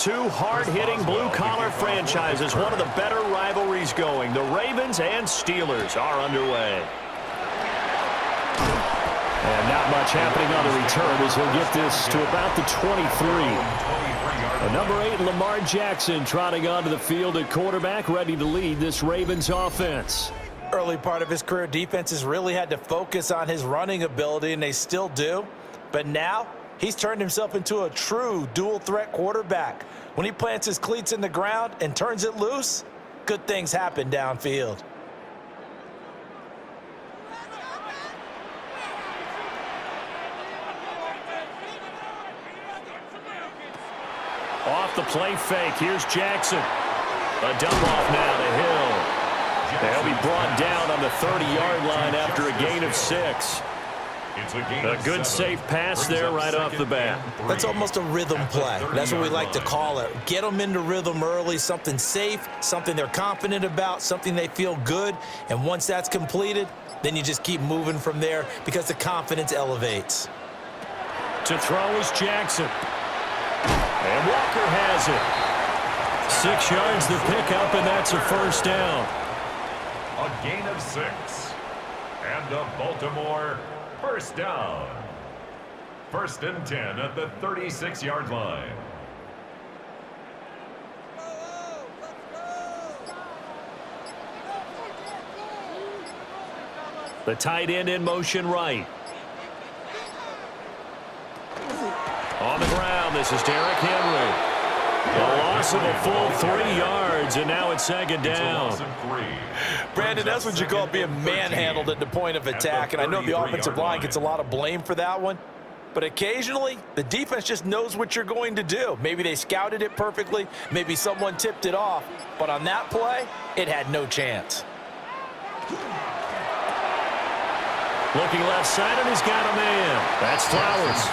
two hard-hitting blue-collar franchises. One of the better rivalries going. The Ravens and Steelers are underway. And not much happening on the return as he'll get this to about the 23. Number 8, Lamar Jackson, trotting onto the field at quarterback, ready to lead this Ravens offense. Early part of his career, defenses really had to focus on his running ability, and they still do. But now, he's turned himself into a true dual-threat quarterback. When he plants his cleats in the ground and turns it loose, good things happen downfield. Off the play fake, here's Jackson. A dump off now to Hill. They'll be brought down on the 30-yard line after a gain of 6. A good safe pass there right off the bat. That's almost a rhythm play. That's what we like to call it. Get them into rhythm early, something safe, something they're confident about, something they feel good. And once that's completed, then you just keep moving from there because the confidence elevates. To throw is Jackson. And Walker has it. 6 yards the pickup, and that's a first down. A gain of 6. And a Baltimore first down. 1st and 10 at the 36-yard line. The tight end in motion right. On the ground, this is Derrick Henry. A loss of a full 3 yards, and now it's 2nd down. Brandon, that's what you call being manhandled at the point of attack, and I know the offensive line gets a lot of blame for that one, but occasionally the defense just knows what you're going to do. Maybe they scouted it perfectly, maybe someone tipped it off, but on that play, it had no chance. Looking left side, and he's got a man. That's Flowers.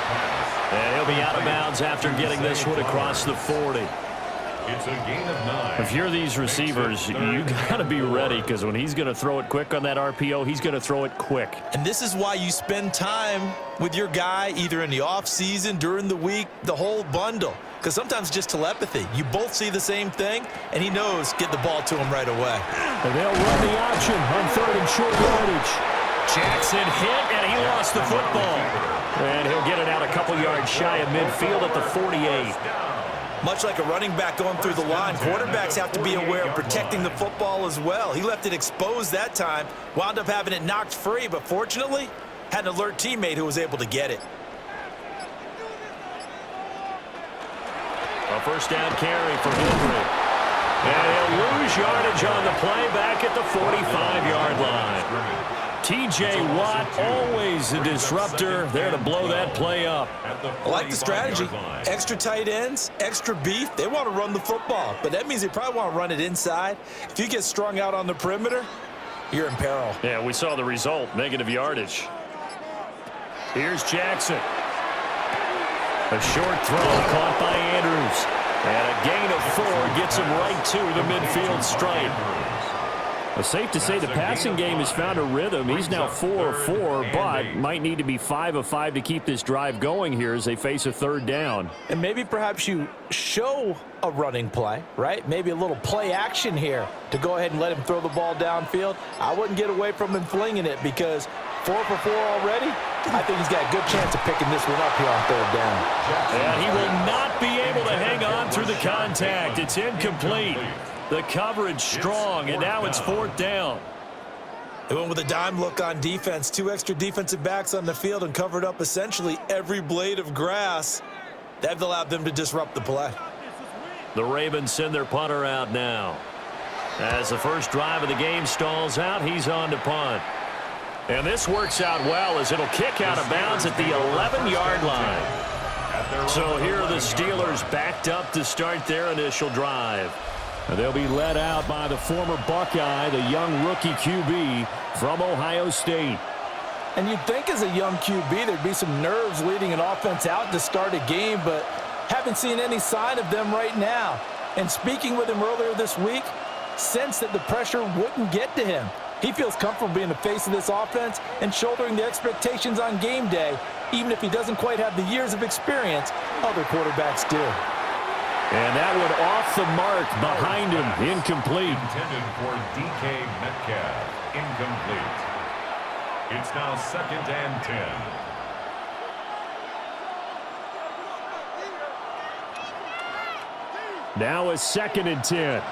And he'll be out of bounds after getting this one across the 40. It's a gain of 9. If you're these receivers, you got to be ready, because when he's going to throw it quick on that RPO, he's going to throw it quick. And this is why you spend time with your guy either in the offseason, during the week, the whole bundle. Because sometimes just telepathy. You both see the same thing, and he knows get the ball to him right away. And they'll run the option on 3rd and short yardage. Jackson hit, and he lost the football. And he'll get it out a couple yards shy of midfield at the 48. Much like a running back going through the line, quarterbacks have to be aware of protecting the football as well. He left it exposed that time, wound up having it knocked free, but fortunately, had an alert teammate who was able to get it. A first down carry for Henry. And he'll lose yardage on the play back at the 45-yard line. T.J. Watt, always a disruptor, there to blow that play up. I like the strategy. Extra tight ends, extra beef. They want to run the football, but that means they probably want to run it inside. If you get strung out on the perimeter, you're in peril. Yeah, we saw the result, negative yardage. Here's Jackson. A short throw caught by Andrews. And a gain of 4 gets him right to the midfield stripe. Well, safe to say the passing game has found a rhythm. He's now 4 of 4, but might need to be 5 of 5 to keep this drive going here as they face a 3rd down. And maybe perhaps you show a running play, right? Maybe a little play action here to go ahead and let him throw the ball downfield. I wouldn't get away from him flinging it because 4 for 4 already. I think he's got a good chance of picking this one up here on 3rd down. And he will not be able to hang on through the contact. It's incomplete. The coverage strong, and now it's 4th down. They went with a dime look on defense. 2 extra defensive backs on the field and covered up essentially every blade of grass. That allowed them to disrupt the play. The Ravens send their punter out now. As the first drive of the game stalls out, he's on to punt. And this works out well as it'll kick out of bounds at the 11-yard line. So here are the Steelers backed up to start their initial drive. And they'll be led out by the former Buckeye, the young rookie QB from Ohio State. And you'd think as a young QB there'd be some nerves leading an offense out to start a game, but haven't seen any sign of them right now. And speaking with him earlier this week, sensed that the pressure wouldn't get to him. He feels comfortable being the face of this offense and shouldering the expectations on game day, even if he doesn't quite have the years of experience other quarterbacks do. And that one off the mark behind him. Incomplete. Intended for DK Metcalf. Incomplete. It's now 2nd and 10. Now a 2nd and 10.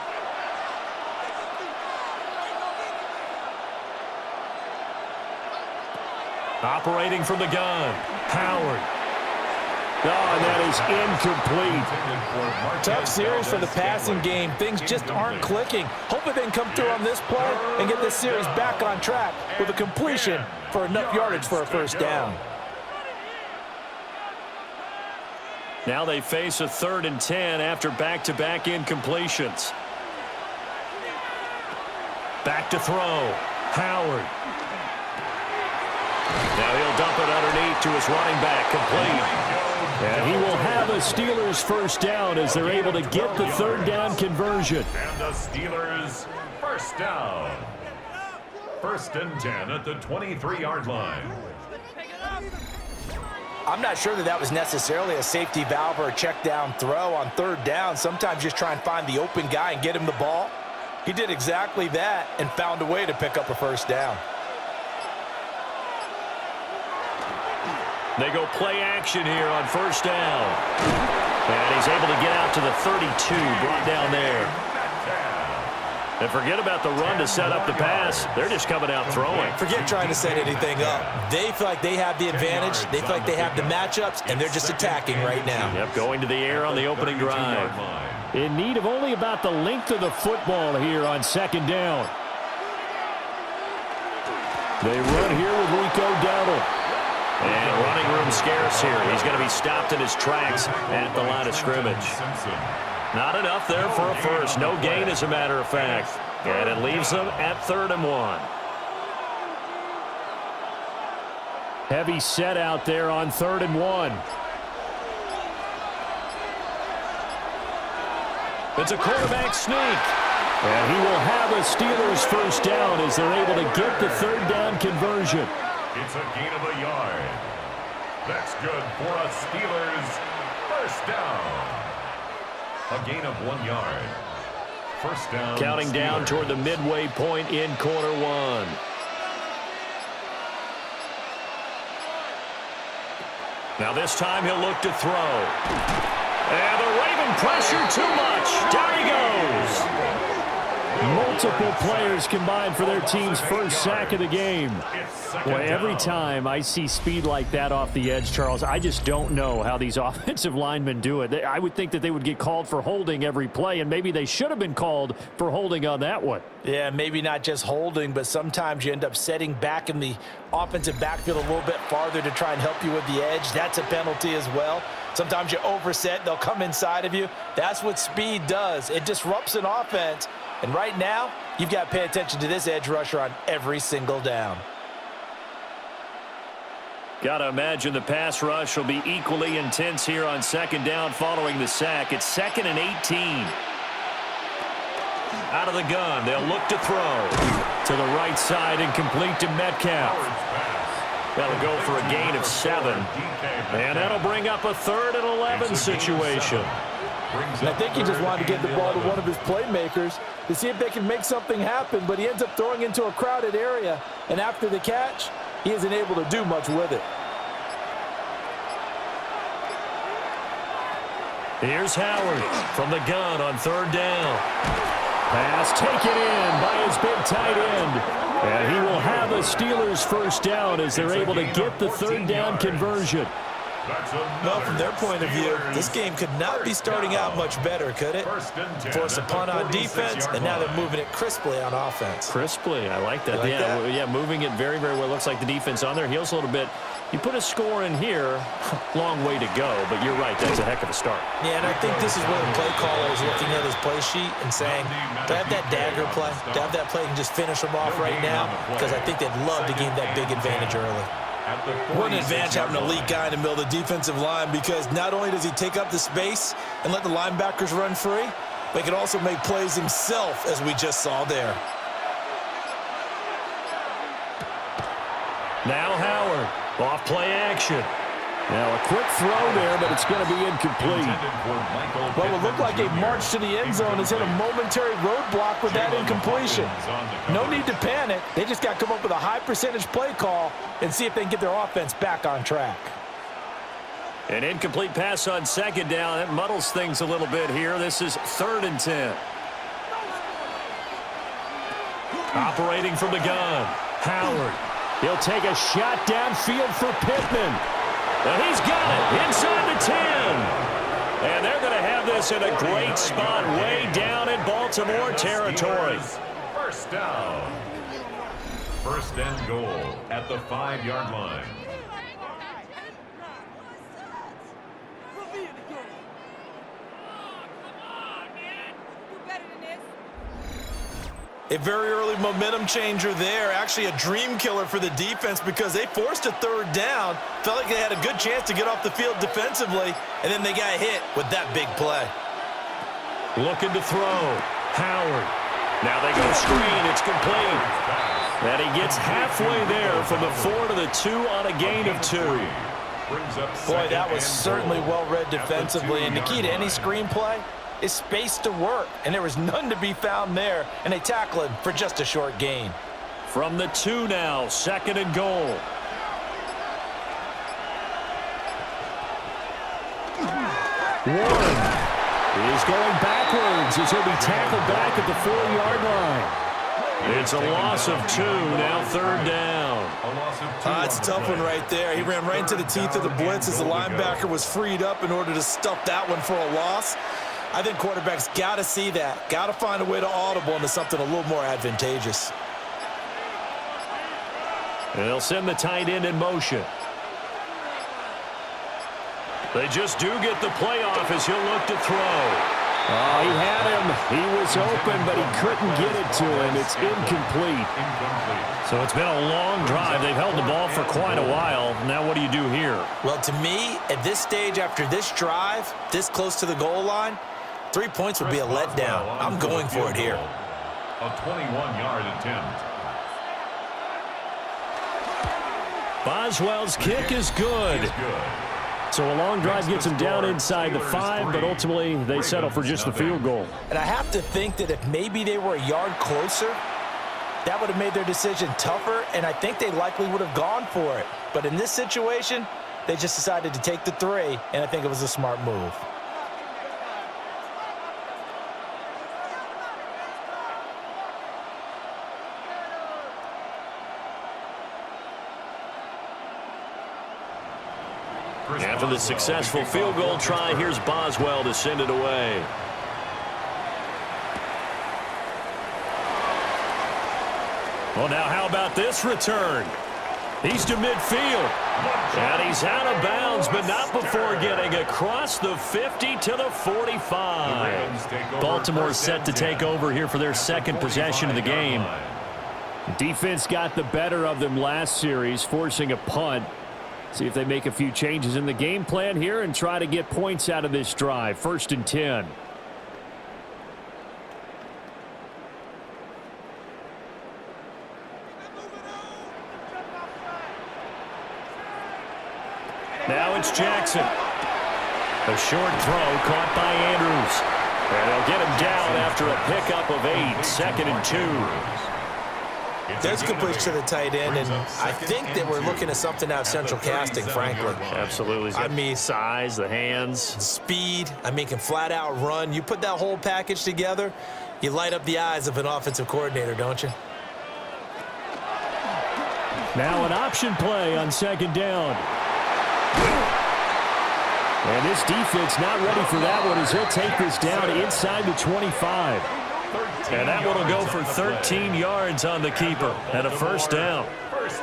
Operating from the gun. Howard. Oh, and that is incomplete. Tough series for the passing game. Things just aren't clicking. Hopefully they can come through on this play and get this series back on track with a completion for enough yardage for a first down. Now they face a 3rd and 10 after back-to-back incompletions. Back to throw. Howard. Now he'll dump it underneath to his running back, complete. And he will have a Steelers first down as they're able to get the 3rd down conversion. And the Steelers first down. 1st and 10 at the 23-yard line. I'm not sure that was necessarily a safety valve or a check down throw on 3rd down. Sometimes just try and find the open guy and get him the ball. He did exactly that and found a way to pick up a first down. They go play action here on 1st down. And he's able to get out to the 32, brought down there. And forget about the run to set up the pass. They're just coming out throwing. Forget trying to set anything up. They feel like they have the advantage. They feel like they have the matchups, and they're just attacking right now. Yep, going to the air on the opening drive. In need of only about the length of the football here on 2nd down. They run here with Rico Dowdle. And running room scarce here. He's going to be stopped in his tracks at the line of scrimmage. Not enough there for a first. No gain, as a matter of fact. And it leaves them at 3rd and 1. Heavy set out there on 3rd and 1. It's a quarterback sneak. And he will have a Steelers first down as they're able to get the 3rd down conversion. It's a gain of a yard. That's good for a Steelers first down. A gain of 1 yard. First down. Counting down Steelers. toward the midway point in quarter 1. Now this time he'll look to throw. And the Raven pressure too much. Down he goes. Multiple players combined for their team's first sack of the game. Boy, every time I see speed like that off the edge, Charles, I just don't know how these offensive linemen do it. I would think that they would get called for holding every play, and maybe they should have been called for holding on that one. Yeah, maybe not just holding, but sometimes you end up setting back in the offensive backfield a little bit farther to try and help you with the edge. That's a penalty as well. Sometimes you overset, they'll come inside of you. That's what speed does. It disrupts an offense. And right now, you've got to pay attention to this edge rusher on every single down. Got to imagine the pass rush will be equally intense here on 2nd down following the sack. It's 2nd and 18. Out of the gun, they'll look to throw. To the right side and complete to Metcalf. That'll go for a gain of 7. And that'll bring up a 3rd and 11 situation. And I think he just wanted to get the ball to one of his playmakers to see if they can make something happen, but he ends up throwing into a crowded area, and after the catch, he isn't able to do much with it. Here's Howard from the gun on 3rd down. Pass taken in by his big tight end. And he will have a Steelers first down as they're able to get the 3rd down conversion. Well, from their point of view, this game could not be starting out much better, could it? Force a punt on defense, and now they're moving it crisply on offense. Crisply, I like that. Yeah, moving it very, very well. Looks like the defense on their heels a little bit. You put a score in here, long way to go, but you're right, that's a heck of a start. Yeah, and I think this is where the play caller is looking at his play sheet and saying, do I have that dagger play? Do I have that play and just finish them off right now? Because I think they'd love to gain that big advantage early. What an advantage having an elite guy in the middle of the defensive line, because not only does he take up the space and let the linebackers run free, but he can also make plays himself, as we just saw there. Now Howard, off play action. Now a quick throw there, but it's going to be incomplete. What would look like a march to the end zone has hit a momentary roadblock with that incompletion. No need to panic. They just got to come up with a high percentage play call and see if they can get their offense back on track. An incomplete pass on second down. That muddles things a little bit here. This is 3rd and 10. Operating from the gun, Howard. He'll take a shot downfield for Pittman. And he's got it inside the 10. And they're going to have this in a great spot way down in Baltimore territory. First down. First and goal at the 5-yard line. A very early momentum changer there. Actually a dream killer for the defense because they forced a 3rd down. Felt like they had a good chance to get off the field defensively, and then they got hit with that big play. Looking to throw. Howard. Now they go screen. It's complete. And he gets halfway there from the 4 to the 2 on a gain of 2. Boy, that was certainly well read defensively. And the key to any screen play is space to work, and there was none to be found there, and they tackle him for just a short gain. From the 2 now, 2nd and goal. Warren is going backwards as he'll be tackled back at the 4-yard line. It's a loss of 2, now 3rd down. It's a tough one right there. He ran right into the teeth of the blitz as the linebacker was freed up in order to stuff that one for a loss. I think quarterbacks got to see that. Got to find a way to audible into something a little more advantageous. And they'll send the tight end in motion. They just do get the play off as he'll look to throw. Oh, he had him. He was open, but he couldn't get it to him. It's incomplete. So it's been a long drive. They've held the ball for quite a while. Now what do you do here? Well, to me, at this stage after this drive, this close to the goal line, 3 points would be a letdown. I'm going for it here. A 21-yard attempt. Boswell's kick is good. So a long drive gets him down inside the 5, but ultimately they settle for just the field goal. And I have to think that if maybe they were a yard closer, that would have made their decision tougher, and I think they likely would have gone for it. But in this situation, they just decided to take the 3, and I think it was a smart move. After the successful field goal try, here's Boswell to send it away. Well, now how about this return? He's to midfield. And he's out of bounds, but not before getting across the 50 to the 45. Baltimore set to take over here for their 2nd possession of the game. Defense got the better of them last series, forcing a punt. See if they make a few changes in the game plan here and try to get points out of this drive. 1st and 10. Now it's Jackson. A short throw caught by Andrews. And they'll get him down after a pickup of 8. 2nd and 2. There's completion to the tight end, and I think that we're looking at something out of central casting, frankly. Absolutely. I mean, size, the hands. Speed, I mean, can flat out run. You put that whole package together, you light up the eyes of an offensive coordinator, don't you? Now an option play on 2nd down. And this defense not ready for that one as he'll take this down inside the 25. And that one will go for 13 yards on the keeper and a 1st down.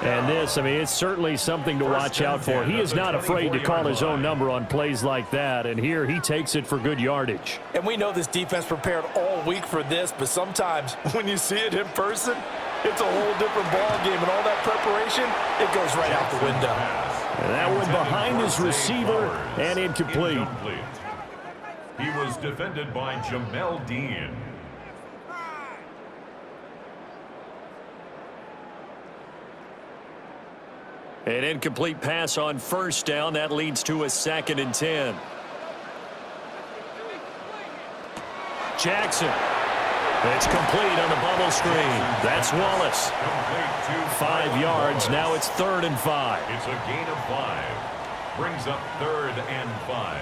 And this, I mean, it's certainly something to watch out for. He is not afraid to call his own number on plays like that, and here he takes it for good yardage. And we know this defense prepared all week for this, but sometimes when you see it in person, it's a whole different ball game, and all that preparation, it goes right out the window. And that one behind his receiver and incomplete. He was defended by Jamel Dean. An incomplete pass on first down. That leads to a 2nd and 10. Jackson. It's complete on the bubble screen. That's Wallace. 5 yards. Now it's 3rd and 5. It's a gain of 5. Brings up 3rd and 5.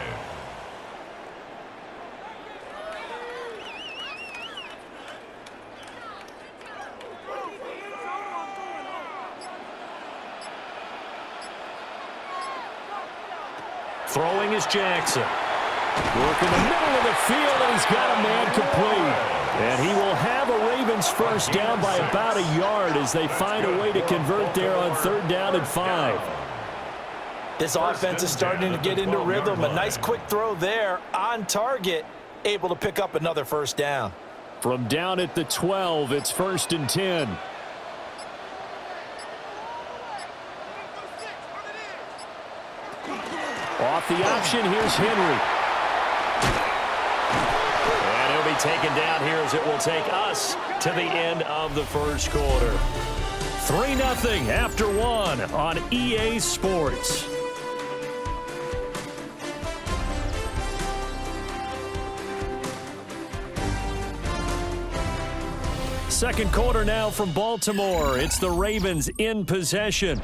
Throwing is Jackson. Work in the middle of the field, and he's got a man complete. And he will have a Ravens first down by about a yard as they find a way to convert there on 3rd down and 5. This offense is starting to get into rhythm. A nice quick throw there on target, able to pick up another first down. From down at the 12, it's 1st and 10. Off the option, here's Henry. And he'll be taken down here as it will take us to the end of the first quarter. 3-0 after 1 on EA Sports. Second quarter now from Baltimore. It's the Ravens in possession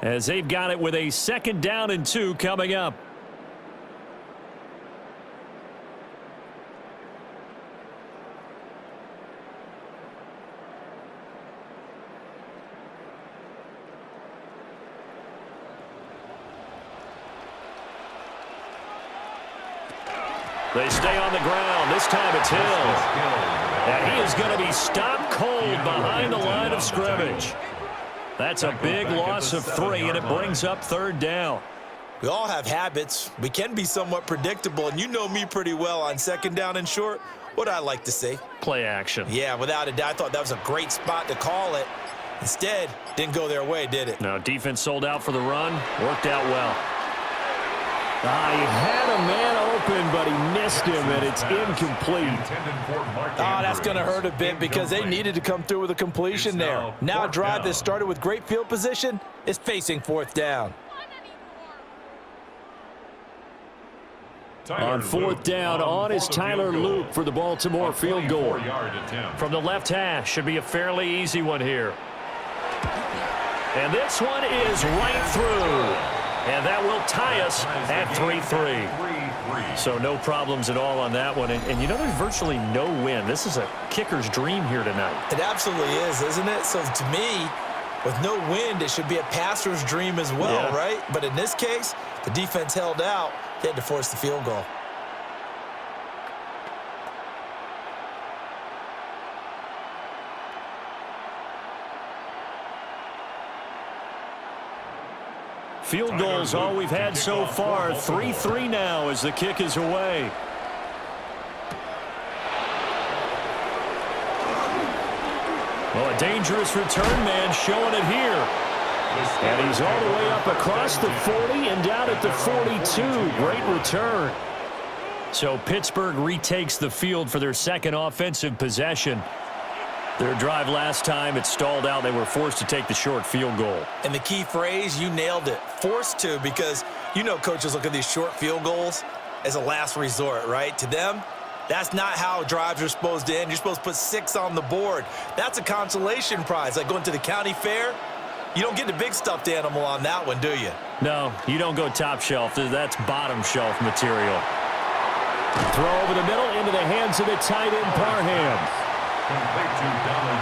as they've got it with a 2nd down and 2 coming up. They stay on the ground. This time it's Hill. And he is going to be stopped cold behind the line of scrimmage. That's a big loss of 3, and it brings up 3rd down. We all have habits. We can be somewhat predictable, and you know me pretty well on 2nd down and short. What I like to say? Play action. Yeah, without a doubt. I thought that was a great spot to call it. Instead, didn't go their way, did it? No, defense sold out for the run. Worked out well. He had a man open, but he missed him, and it's incomplete. That's going to hurt a bit because they needed to come through with a completion there. Now a drive that started with great field position is facing 4th down. On 4th down, on is Tyler Luke for the Baltimore field goal. From the left hash, should be a fairly easy one here. And this one is right through. And that will tie us at 3-3. So no problems at all on that one. And you know, there's virtually no win. This is a kicker's dream here tonight. It absolutely is, isn't it? So to me, with no wind, it should be a passer's dream as well, right? But in this case, the defense held out. They had to force the field goal. Field goals all we've had so far. 3-3 now as the kick is away. Well, a dangerous return man showing it here. And he's all the way up across the 40 and down at the 42. Great return. So Pittsburgh retakes the field for their 2nd offensive possession. Their drive last time, it stalled out. They were forced to take the short field goal. And the key phrase, you nailed it. Forced to, because you know coaches look at these short field goals as a last resort, right? To them, that's not how drives are supposed to end. You're supposed to put 6 on the board. That's a consolation prize. Like going to the county fair, you don't get the big stuffed animal on that one, do you? No, you don't go top shelf. That's bottom shelf material. Throw over the middle into the hands of the tight end, Parham.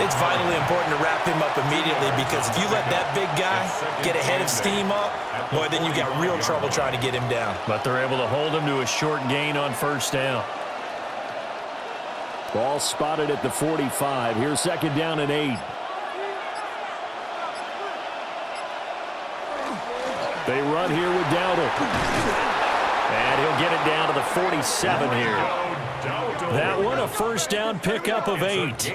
It's vitally important to wrap him up immediately, because if you let that big guy get ahead of steam up, boy, then you got real trouble trying to get him down. But they're able to hold him to a short gain on 1st down. Ball spotted at the 45. Here's 2nd down and 8. They run here with Dowdle. And he'll get it down to the 47 here. That one a 1st down pickup of 8.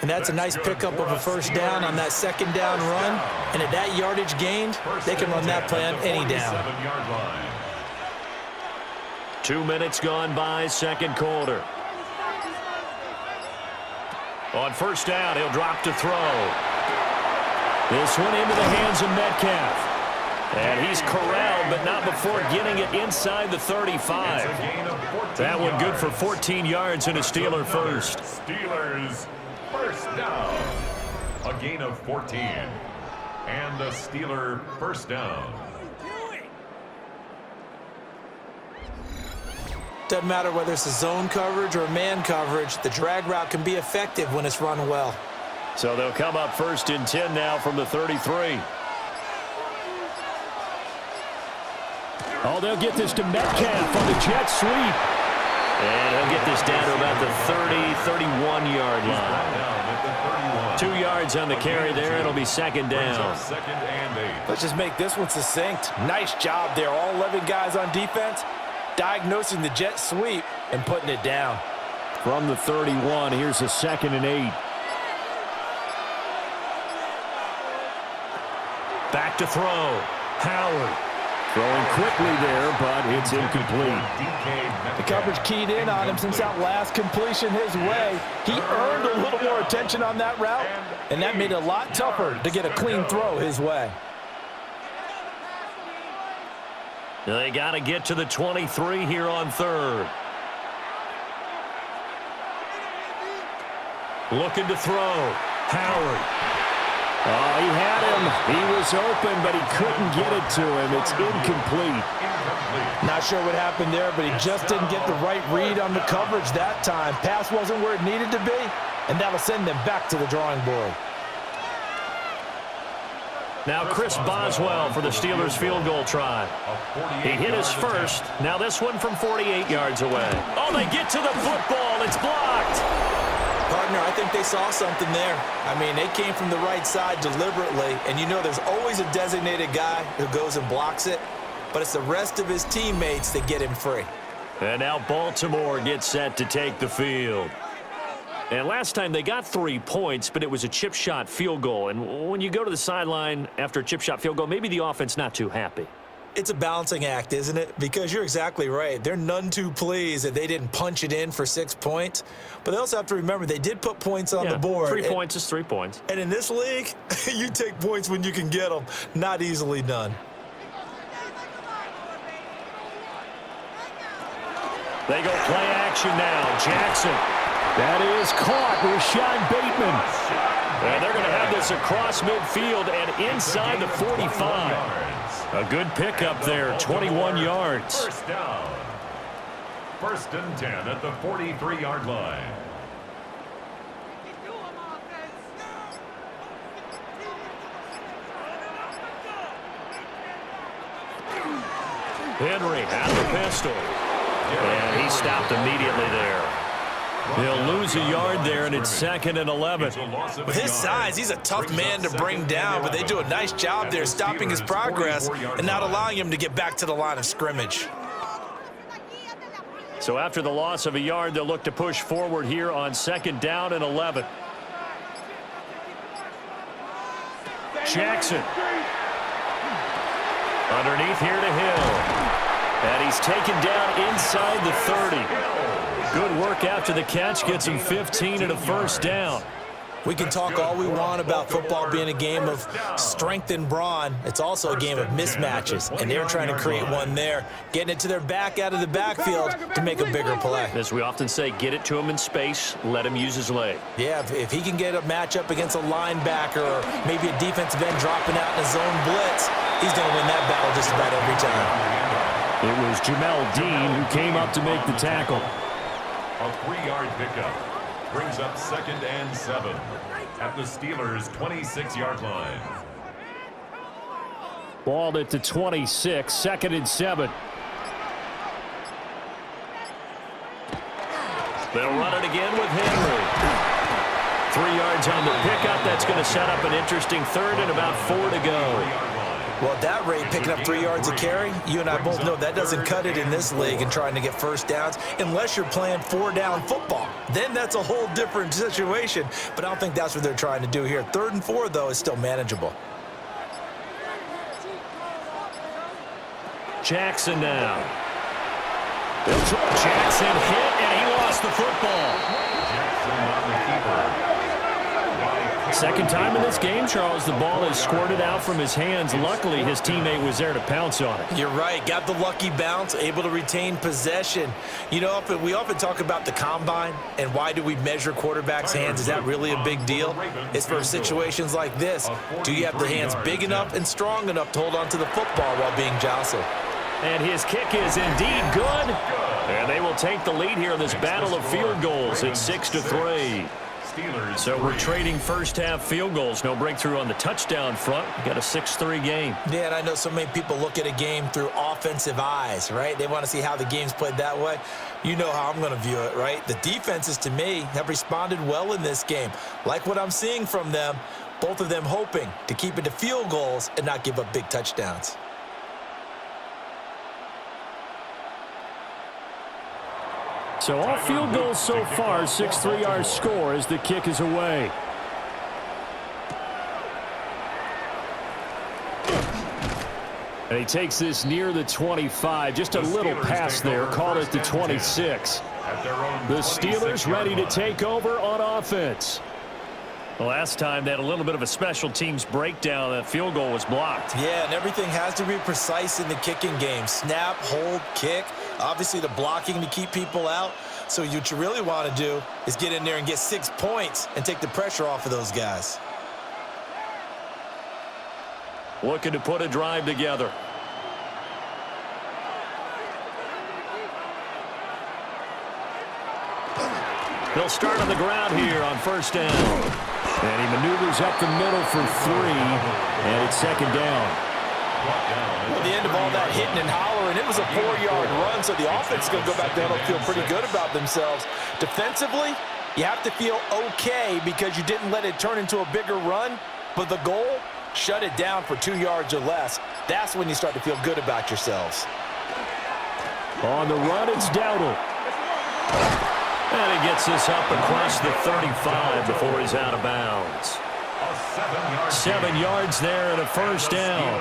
And that's a nice pickup of a 1st down on that 2nd down run. And at that yardage gained, they can run that play on any down. 2 minutes gone by, 2nd quarter. On 1st down, he'll drop to throw. This one into the hands of Metcalf. And he's corralled, but not before getting it inside the 35. That one good for 14 yards and a Steeler first. Steelers first down. A gain of 14. And a Steeler first down. Doesn't matter whether it's a zone coverage or man coverage, the drag route can be effective when it's run well. So they'll come up 1st and 10 now from the 33. Oh, they'll get this to Metcalf on the jet sweep. And he'll get this down to about the 30, 31-yard line. 2 yards on the carry there. It'll be 2nd down. Second and 8. Let's just make this one succinct. Nice job there. All 11 guys on defense diagnosing the jet sweep and putting it down. From the 31, here's a 2nd and 8. Back to throw. Howard. Throwing quickly there, but it's incomplete. The coverage keyed in on him since that last completion his way. He earned a little more attention on that route, and that made it a lot tougher to get a clean throw his way. They got to get to the 23 here on 3rd. Looking to throw. Howard. Oh, he had him. He was open, but he couldn't get it to him. It's incomplete. Not sure what happened there, but he just didn't get the right read on the coverage that time. Pass wasn't where it needed to be, and that'll send them back to the drawing board. Now Chris Boswell for the Steelers field goal try. He hit his first. Now this one from 48 yards away. Oh, they get to the football. It's blocked. Partner, I think they saw something there. I mean, they came from the right side deliberately, and you know there's always a designated guy who goes and blocks it, but it's the rest of his teammates that get him free. And now Baltimore gets set to take the field. And last time they got 3 points, but it was a chip shot field goal. And when you go to the sideline after a chip shot field goal, maybe the offense not too happy. It's a balancing act, isn't it? Because you're exactly right. They're none too pleased that they didn't punch it in for 6 points. But they also have to remember they did put points on the board. 3 points is 3 points. And in this league, you take points when you can get them. Not easily done. They go play action now. Jackson. That is caught. Rashad Bateman. And they're going to have this across midfield and inside the 45. A good pickup there, 21 yards. First down. 1st and 10 at the 43-yard line. Henry out of the pistol. And he stopped immediately there. He'll lose a yard there, and it's 2nd and 11. With his size, he's a tough man to bring down, but they do a nice job there stopping his progress and not allowing him to get back to the line of scrimmage. So after the loss of a yard, they'll look to push forward here on 2nd down and 11. Jackson. Underneath here to Hill. And he's taken down inside the 30. Good work after the catch. Gets him 15 and a first down. We can talk all we want about football being a game of strength and brawn. It's also a game of mismatches, and they're trying to create one there, getting it to their back out of the backfield to make a bigger play. As we often say, get it to him in space, let him use his leg. Yeah, if he can get a matchup against a linebacker or maybe a defensive end dropping out in a zone blitz, he's going to win that battle just about every time. It was Jamel Dean who came up to make the tackle. A 3-yard pickup brings up 2nd and 7 at the Steelers' 26-yard line. Balled at the 26, 2nd and 7. They'll run it again with Henry. 3 yards on the pickup. That's going to set up an interesting 3rd and about 4 to go. Well, at that rate, picking up 3 yards a carry, you and I both know that doesn't cut it in this league and trying to get first downs unless you're playing 4-down football. Then that's a whole different situation, but I don't think that's what they're trying to do here. 3rd and 4, though, is still manageable. Jackson now. Jackson hit, and he lost the football. Second time in this game, Charles, the ball is squirted out from his hands. Luckily, his teammate was there to pounce on it. You're right. Got the lucky bounce, able to retain possession. You know, we often talk about the combine and why do we measure quarterbacks' hands. Is that really a big deal? It's for situations like this. Do you have the hands big enough and strong enough to hold on to the football while being jostled? And his kick is indeed good. And they will take the lead here in this battle of field goals. It's 6-3. So we're trading first-half field goals. No breakthrough on the touchdown front. We got a 6-3 game. Yeah, and I know so many people look at a game through offensive eyes, right? They want to see how the game's played that way. You know how I'm going to view it, right? The defenses, to me, have responded well in this game. Like what I'm seeing from them, both of them hoping to keep it to field goals and not give up big touchdowns. So all field goals so far, 6-3 our score as the kick is away. And he takes this near the 25. Just a little pass there. Called it the 26. The Steelers ready to take over on offense. The last time they had a little bit of a special teams breakdown. That field goal was blocked. Yeah, and everything has to be precise in the kicking game. Snap, hold, kick. Obviously, the blocking to keep people out. So what you really want to do is get in there and get 6 points and take the pressure off of those guys. Looking to put a drive together. He'll start on the ground here on first down. And he maneuvers up the middle for 3, and it's second down. At the end of all that hitting and hollering, it was a 4-yard run, so the offense is going to go back down and feel pretty good about themselves. Defensively, you have to feel okay because you didn't let it turn into a bigger run, but the goal, shut it down for 2 yards or less. That's when you start to feel good about yourselves. On the run, it's Dowdle. And he gets this up across the 35 before he's out of bounds. 7 yards there and a first down.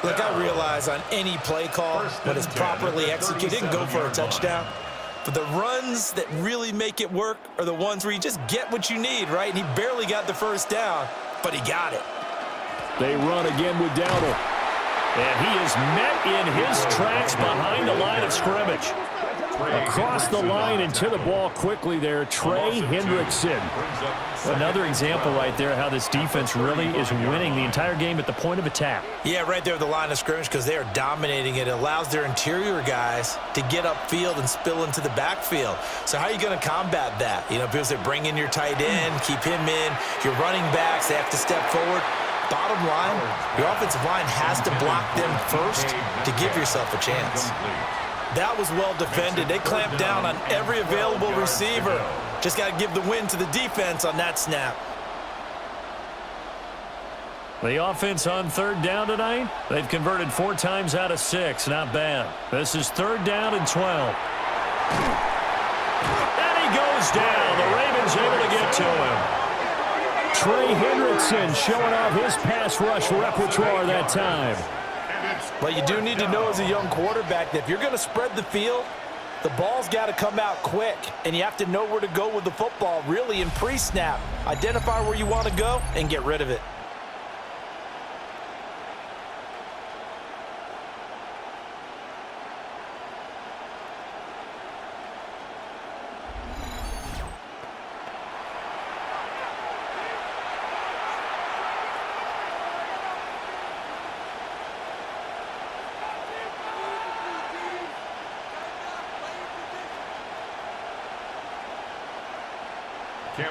Look, I realize on any play call, when it's properly executed, it can go for a touchdown. But the runs that really make it work are the ones where you just get what you need, right? And he barely got the first down, but he got it. They run again with Dowdle. And he is met in his tracks behind the line of scrimmage. Across the line and to the ball quickly there, Trey Hendrickson. Another example right there how this defense really is winning the entire game at the point of attack. Yeah, right there at the line of scrimmage because they are dominating it. It allows their interior guys to get upfield and spill into the backfield. So how are you going to combat that? You know, because they bring in your tight end, keep him in. Your running backs, they have to step forward. Bottom line, your offensive line has to block them first to give yourself a chance. That was well defended. They clamped down on every available receiver. Just got to give the win to the defense on that snap. The offense on third down tonight, they've converted 4 times out of 6. Not bad. This is third down and 12. And he goes down. The Ravens able to get to him. Trey Hendrickson showing off his pass rush repertoire that time. But you do need to know as a young quarterback that if you're going to spread the field, the ball's got to come out quick, and you have to know where to go with the football really in pre-snap. Identify where you want to go and get rid of it.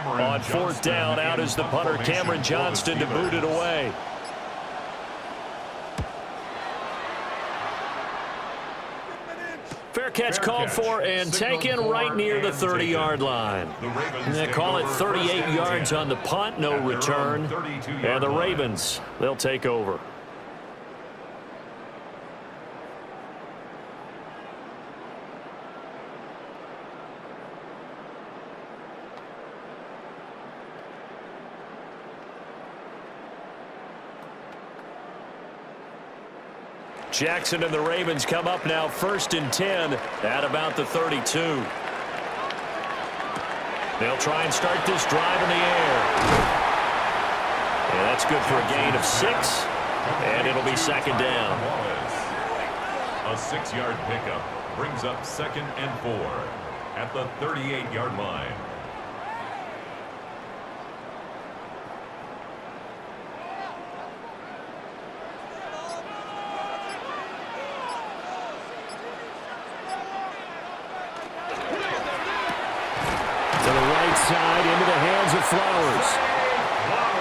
On fourth down, out is the punter, Cameron Johnston, to boot it away. Fair catch called for and taken right near the 30-yard line. They call it 38 yards on the punt, no return. And the Ravens, they'll take over. Jackson and the Ravens come up now 1st and 10 at about the 32. They'll try and start this drive in the air. And that's good for a gain of 6. And it'll be second down. A 6-yard pickup brings up 2nd and 4 at the 38-yard line. To the right side, into the hands of Flowers.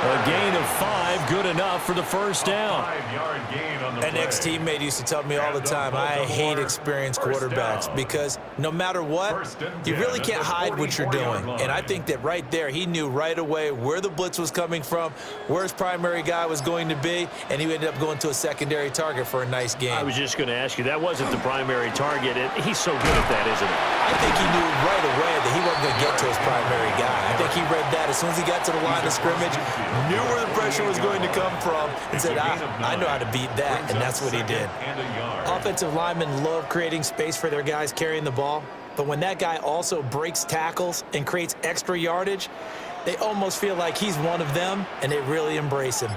A gain of 5, good enough for the first down. 5-yard gain on the An ex-teammate used to tell me all the time, I hate experienced quarterbacks because no matter what, you really can't hide what you're doing. And I think that right there, he knew right away where the blitz was coming from, where his primary guy was going to be, and he ended up going to a secondary target for a nice game. I was just going to ask you, that wasn't the primary target. He's so good at that, isn't he? I think he knew right away that he wasn't going to get to his primary guy. I think he read that as soon as he got to the line of scrimmage, knew where the pressure was going to come from, and said, I know how to beat that, and that's what he did. Offensive linemen love creating space for their guys carrying the ball, but when that guy also breaks tackles and creates extra yardage, they almost feel like he's one of them, and they really embrace him.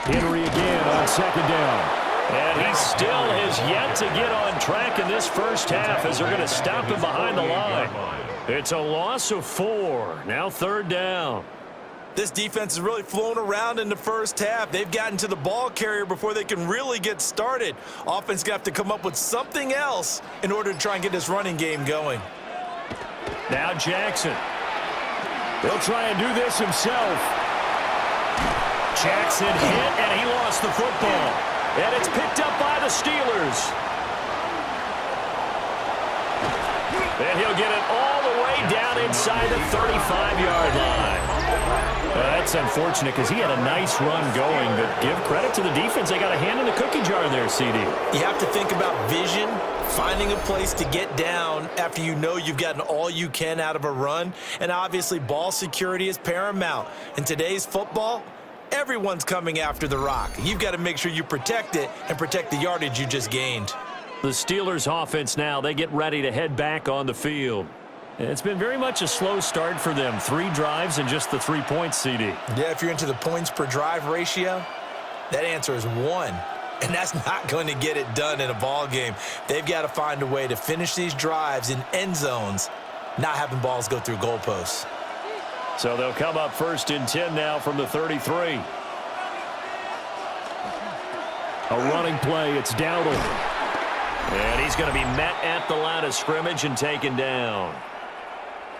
Henry again on second down. And he still has yet to get on track in this first half as they're going to stop him behind the line. It's a loss of 4. Now third down. This defense has really flown around in the first half. They've gotten to the ball carrier before they can really get started. Offense got to come up with something else in order to try and get this running game going. Now Jackson. He'll try and do this himself. Jackson hit, and he lost the football. And it's picked up by the Steelers. And he'll get it all the way down inside the 35-yard line. That's unfortunate because he had a nice run going, but give credit to the defense. They got a hand in the cookie jar there, CD. You have to think about vision, finding a place to get down after you know you've gotten all you can out of a run. And obviously, ball security is paramount. In today's football, everyone's coming after the rock. You've got to make sure you protect it and protect the yardage you just gained. The Steelers offense now, they get ready to head back on the field. It's been very much a slow start for them. 3 drives and just the 3 points, CD. Yeah, if you're into the points per drive ratio, that answer is 1. And that's not going to get it done in a ball game. They've got to find a way to finish these drives in end zones, not having balls go through goalposts. So they'll come up 1st and 10 now from the 33. A running play. It's Dowdle. And he's going to be met at the line of scrimmage and taken down.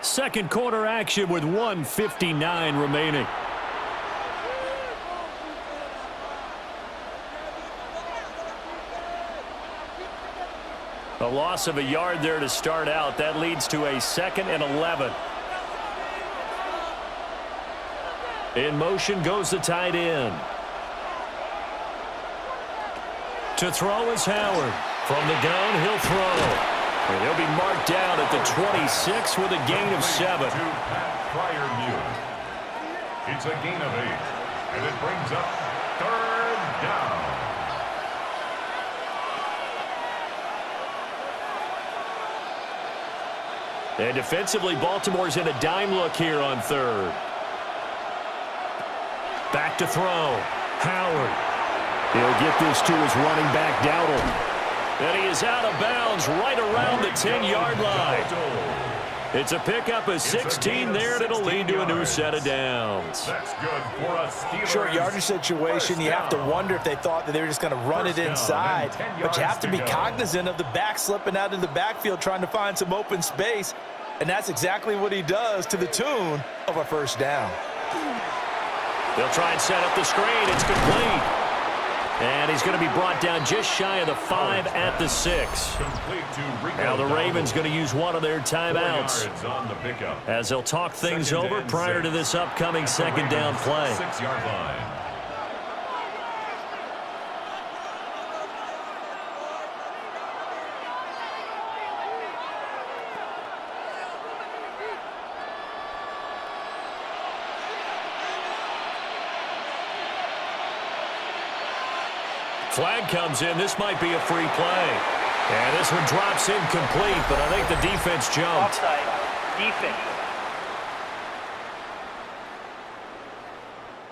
Second quarter action with 1:59 remaining. A loss of a yard there to start out. That leads to a 2nd and 11. In motion goes the tight end. To throw is Howard. From the gun, he'll throw. And he'll be marked down at the 26 with a gain of 7. It's a gain of 8. And it brings up 3rd down. And defensively, Baltimore's in a dime look here on 3rd. Back to throw. Howard. He'll get this to his running back, Dowdle. And he is out of bounds right around the 10-yard line. It's a pickup of 16 there, and it'll lead to a new set of downs. That's good for a Steelers. Short yardage situation, you have to wonder if they thought that they were just going to run it inside. But you have to be cognizant of the back slipping out of the backfield trying to find some open space. And that's exactly what he does to the tune of a 1st down. They'll try and set up the screen. It's complete. And he's going to be brought down just shy of the 5 at the 6. Now the Ravens going to use one of their timeouts as they'll talk things over prior to this upcoming 2nd down play. 6-yard line. Flag comes in. This might be a free play. And this one drops incomplete, but I think the defense jumped. Offside. Defense.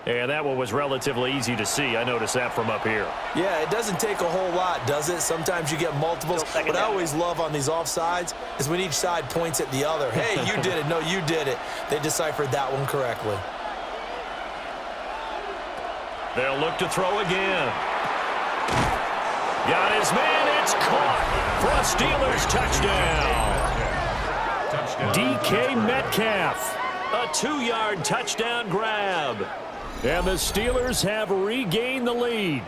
And that one was relatively easy to see. I noticed that from up here. Yeah, it doesn't take a whole lot, does it? Sometimes you get multiples. What I always love on these offsides is when each side points at the other. Hey, you did it. No, you did it. They deciphered that one correctly. They'll look to throw again. Got his man. It's caught for a Steelers touchdown. DK Metcalf. A 2-yard touchdown grab. And the Steelers have regained the lead.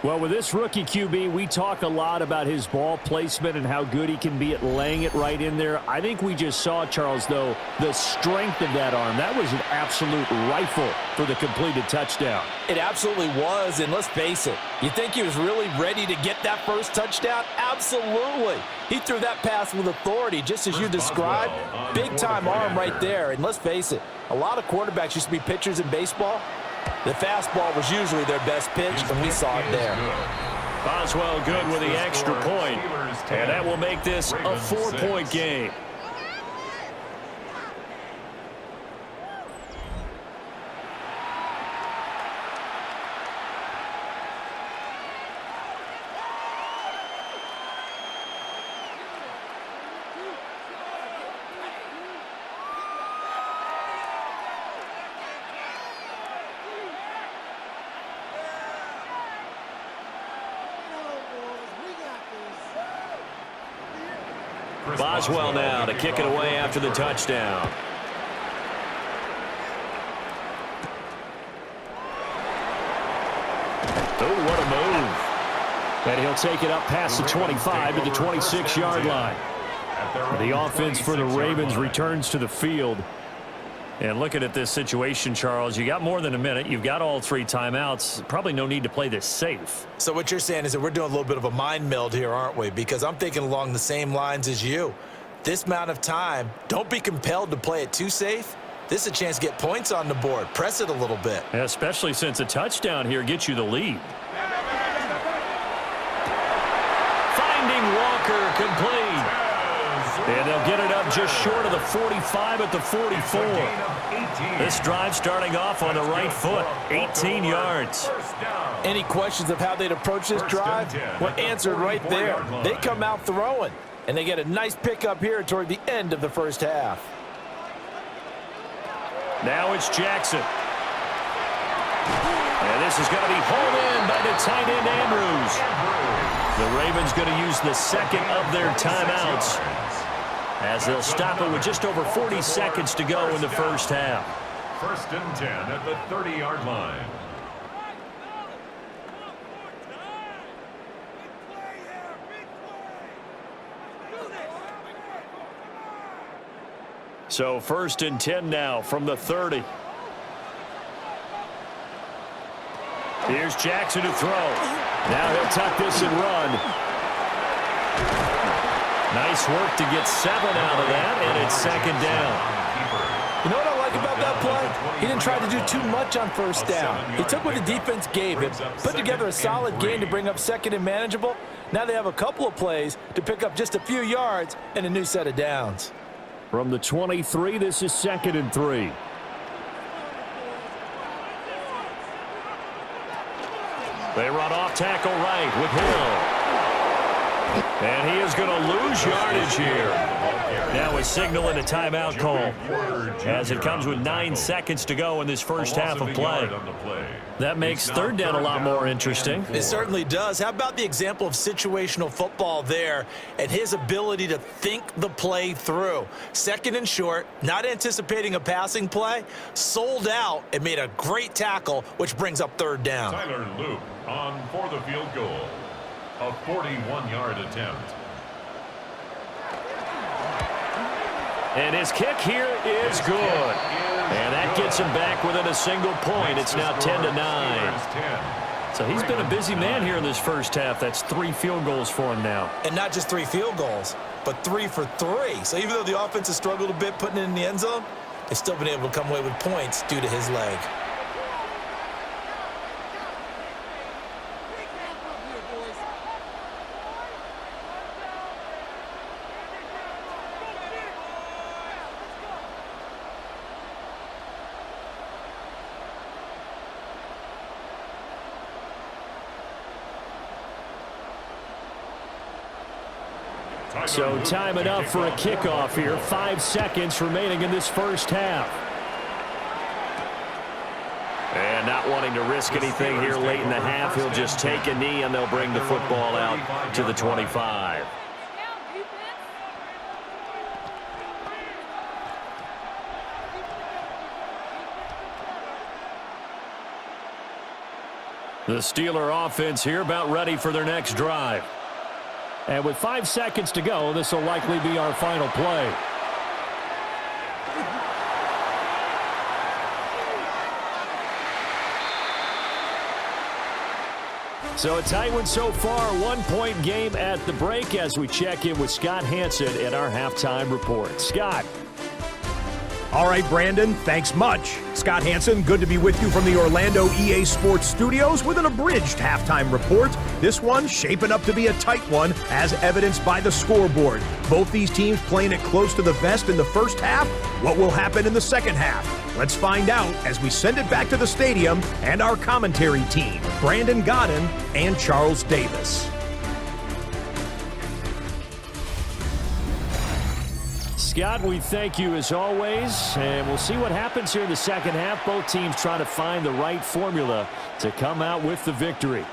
Well, with this rookie QB, we talk a lot about his ball placement and how good he can be at laying it right in there. I think we just saw, Charles, though, the strength of that arm. That was an absolute rifle for the completed touchdown. It absolutely was, and let's face it, you think he was really ready to get that first touchdown? Absolutely. He threw that pass with authority, just as you described. Big-time arm right there, and let's face it, a lot of quarterbacks used to be pitchers in baseball. The fastball was usually their best pitch, and we saw it there. Boswell good with the extra point, and that will make this a 4-point game. Boswell now to kick it away after the touchdown. Oh, what a move. And he'll take it up past the 25 to the 26-yard line. The offense for the Ravens returns to the field. And looking at this situation, Charles, you got more than a minute. You've got all 3 timeouts. Probably no need to play this safe. So what you're saying is that we're doing a little bit of a mind meld here, aren't we? Because I'm thinking along the same lines as you. This amount of time, don't be compelled to play it too safe. This is a chance to get points on the board. Press it a little bit. Especially since a touchdown here gets you the lead. Finding Walker complete. And they'll get it up just short of the 45 at the 44. This drive starting off on the right foot, 18 yards. Any questions of how they'd approach this drive? Well, answered right there. They come out throwing, and they get a nice pickup here toward the end of the first half. Now it's Jackson. And this is going to be hauled in by the tight end Andrews. The Ravens going to use the second of their timeouts, as they'll stop it with just over 40 seconds to go in the first half. 1st and 10 at the 30-yard line. So 1st and 10 now from the 30. Here's Jackson to throw. Now he'll tuck this and run. Nice work to get 7 out of that, and it's 2nd down. You know what I like about that play? He didn't try to do too much on 1st down. He took what the defense gave him, put together a solid game to bring up 2nd and manageable. Now they have a couple of plays to pick up just a few yards and a new set of downs. From the 23, this is 2nd and 3. They run off tackle right with Hill. And he is going to lose yardage here. Now a signal and a timeout call, as it comes with 9 seconds to go in this first half of play. That makes 3rd down a lot more interesting. It certainly does. How about the example of situational football there and his ability to think the play through? 2nd and short, not anticipating a passing play, sold out and made a great tackle, which brings up 3rd down. Tyler Luke on for the field goal. A 41-yard attempt. And his kick here is good. And that gets him back within a single point. It's now 10-9. So he's been a busy man here in this first half. That's 3 field goals for him now. And not just 3 field goals, but 3 for 3. So even though the offense has struggled a bit putting it in the end zone, they've still been able to come away with points due to his leg. So time enough for a kickoff here. 5 seconds remaining in this first half. And not wanting to risk anything here late in the half, he'll just take a knee and they'll bring the football out to the 25. The Steeler offense here about ready for their next drive. And with 5 seconds to go, this will likely be our final play. So a tight one so far, 1-point game at the break as we check in with Scott Hansen in our halftime report. Scott. All right, Brandon, thanks much. Scott Hansen, good to be with you from the Orlando EA Sports Studios with an abridged halftime report. This one shaping up to be a tight one, as evidenced by the scoreboard. Both these teams playing it close to the vest in the first half. What will happen in the second half? Let's find out as we send it back to the stadium and our commentary team, Brandon Godden and Charles Davis. Scott, we thank you as always, and we'll see what happens here in the second half. Both teams trying to find the right formula to come out with the victory.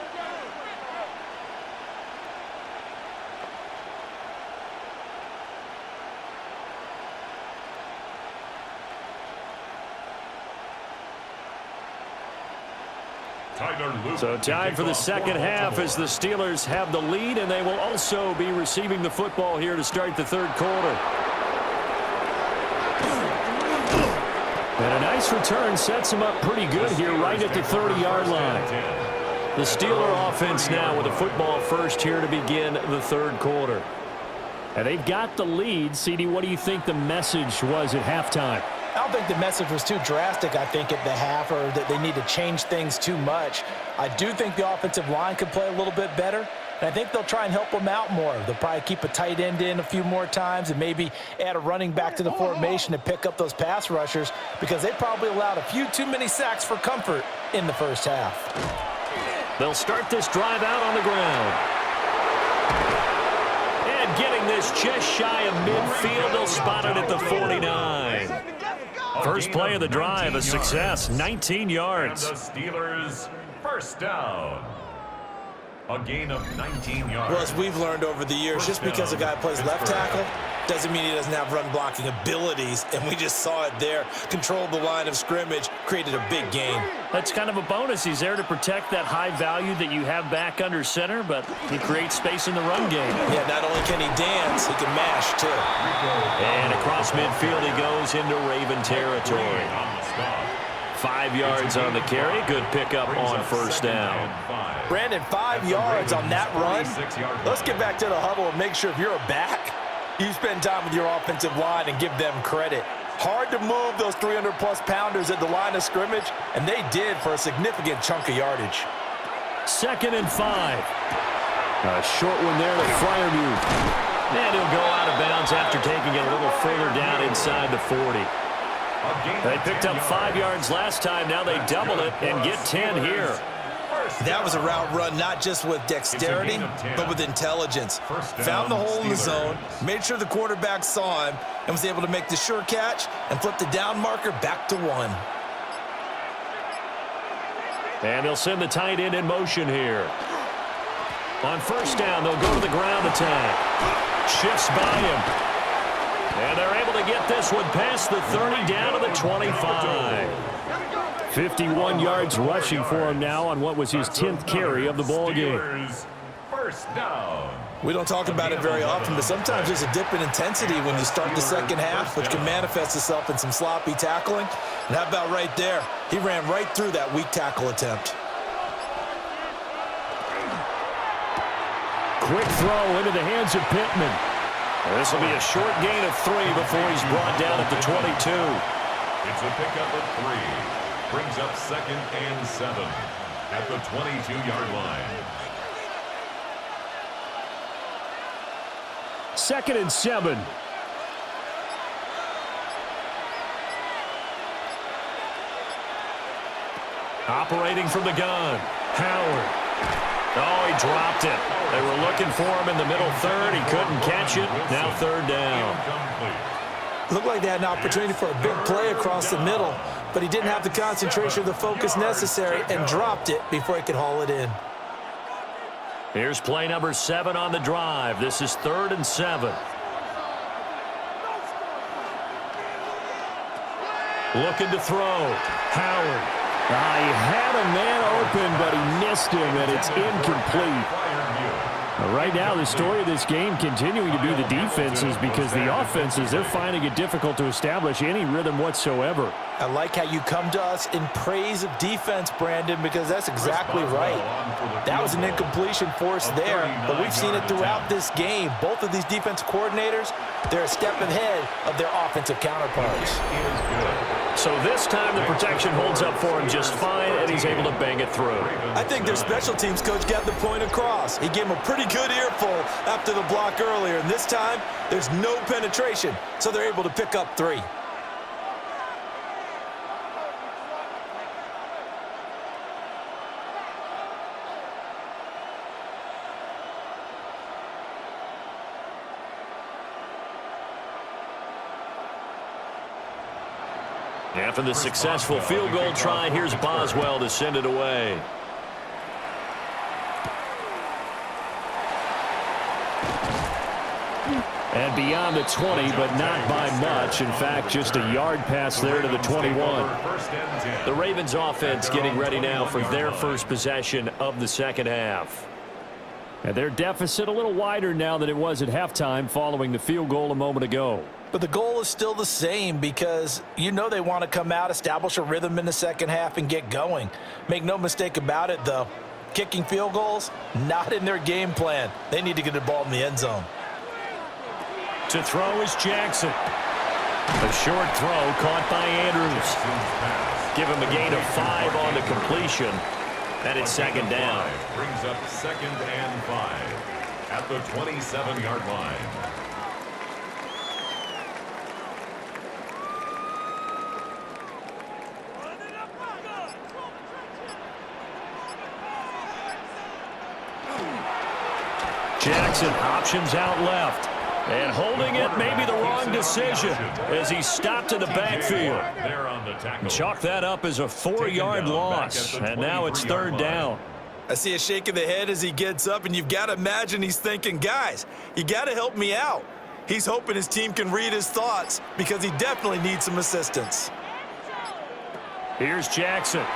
So time for the second half as the Steelers have the lead, and they will also be receiving the football here to start the third quarter. And a nice return sets them up pretty good here right at the 30-yard line. The Steeler offense now with a football first here to begin the third quarter. And they've got the lead. CD, what do you think the message was at halftime? I don't think the message was too drastic, I think, at the half, or that they need to change things too much. I do think the offensive line could play a little bit better, and I think they'll try and help them out more. They'll probably keep a tight end in a few more times and maybe add a running back to the formation to pick up those pass rushers, because they probably allowed a few too many sacks for comfort in the first half. They'll start this drive out on the ground. And getting this just shy of midfield, they'll spot it at the 49. First play of the drive, a success, 19 yards. And the Steelers first down. A gain of 19 yards. Well, as we've learned over the years, just because a guy plays left tackle doesn't mean he doesn't have run blocking abilities, and we just saw it there. Controlled the line of scrimmage, created a big gain. That's kind of a bonus. He's there to protect that high value that you have back under center, but he creates space in the run game. Yeah, not only can he dance, he can mash, too. And across midfield he goes into Raven territory. 5 yards on the carry. Good pickup on first down. Brandon, 5 yards on that run. Let's get back to the huddle and make sure if you're a back, you spend time with your offensive line and give them credit. Hard to move those 300-plus pounders at the line of scrimmage, and they did for a significant chunk of yardage. 2nd and 5. A short one there to Fryermuth. And he'll go out of bounds after taking it a little further down inside the 40. They picked up 5 yards last time. Now they double it and get 10 here. That was a route run not just with dexterity, but with intelligence. Found the hole in the zone, made sure the quarterback saw him, and was able to make the sure catch and flip the down marker back to 1. And they'll send the tight end in motion here. On first down, they'll go to the ground attack. Shifts by him. And they're able to get this one past the 30 down to the 25. 51 yards rushing for him now on what was his 10th carry of the ball game. First down. We don't talk about it very often, but sometimes there's a dip in intensity when you start the second half, which can manifest itself in some sloppy tackling. And how about right there? He ran right through that weak tackle attempt. Quick throw into the hands of Pittman. This will be a short gain of 3 before he's brought down at the 22. It's a pickup of 3. Brings up 2nd and 7 at the 22-yard line. 2nd and 7. Operating from the gun. Howard. Oh, he dropped it. They were looking for him in the middle third. He couldn't catch it. Now third down. Looked like they had an opportunity for a big play across the middle, but he didn't have the concentration or the focus necessary and dropped it before he could haul it in. Here's play number 7 on the drive. This is 3rd and 7. Looking to throw. Howard. He had a man open, but he missed him, and it's incomplete. Right now, the story of this game continuing to be the defenses, because the offenses, they're finding it difficult to establish any rhythm whatsoever. I like how you come to us in praise of defense, Brandon, because that's exactly right. That was an incompletion force there, but we've seen it throughout this game. Both of these defense coordinators, they're a step ahead of their offensive counterparts. So this time the protection holds up for him just fine, and he's able to bang it through. I think their special teams coach got the point across. He gave him a pretty good earful after the block earlier, and this time there's no penetration, so they're able to pick up 3. After the successful field goal try, here's Boswell to send it away. And beyond the 20, but not by much. In fact, just a yard pass there to the 21. The Ravens offense getting ready now for their first possession of the second half. And their deficit a little wider now than it was at halftime following the field goal a moment ago. But the goal is still the same, because you know they want to come out, establish a rhythm in the second half, and get going. Make no mistake about it, though. Kicking field goals, not in their game plan. They need to get the ball in the end zone. To throw is Jackson. A short throw caught by Andrews. Give him a gain of 5 on the completion. And it's second down. Brings up 2nd and 5 at the 27-yard line. Jackson options out left. And holding it may be the wrong decision as he stopped in the backfield. Chalk that up as a 4-yard loss. And now it's third down. I see a shake of the head as he gets up, and you've got to imagine he's thinking, guys, you got to help me out. He's hoping his team can read his thoughts, because he definitely needs some assistance. Here's Jackson.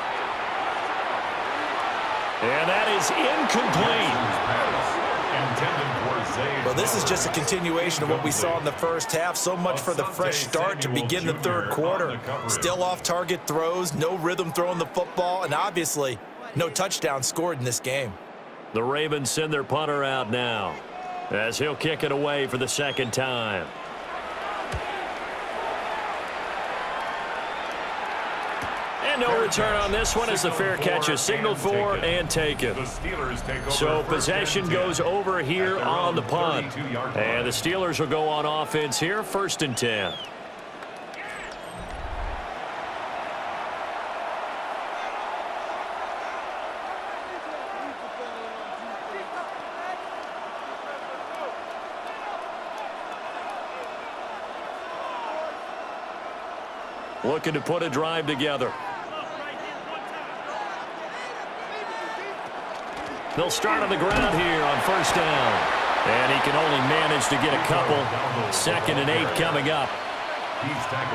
And that is incomplete. Well, this is just a continuation of what we saw in the first half. So much for the fresh start to begin the third quarter. Still off-target throws, no rhythm throwing the football, and obviously no touchdown scored in this game. The Ravens send their punter out now as he'll kick it away for the second time. And no return on this one as the fair catch is signaled for and taken. So possession goes over here on the punt. And the Steelers will go on offense here, 1st and 10. Looking to put a drive together. They'll start on the ground here on 1st down. And he can only manage to get a couple. 2nd and 8 coming up.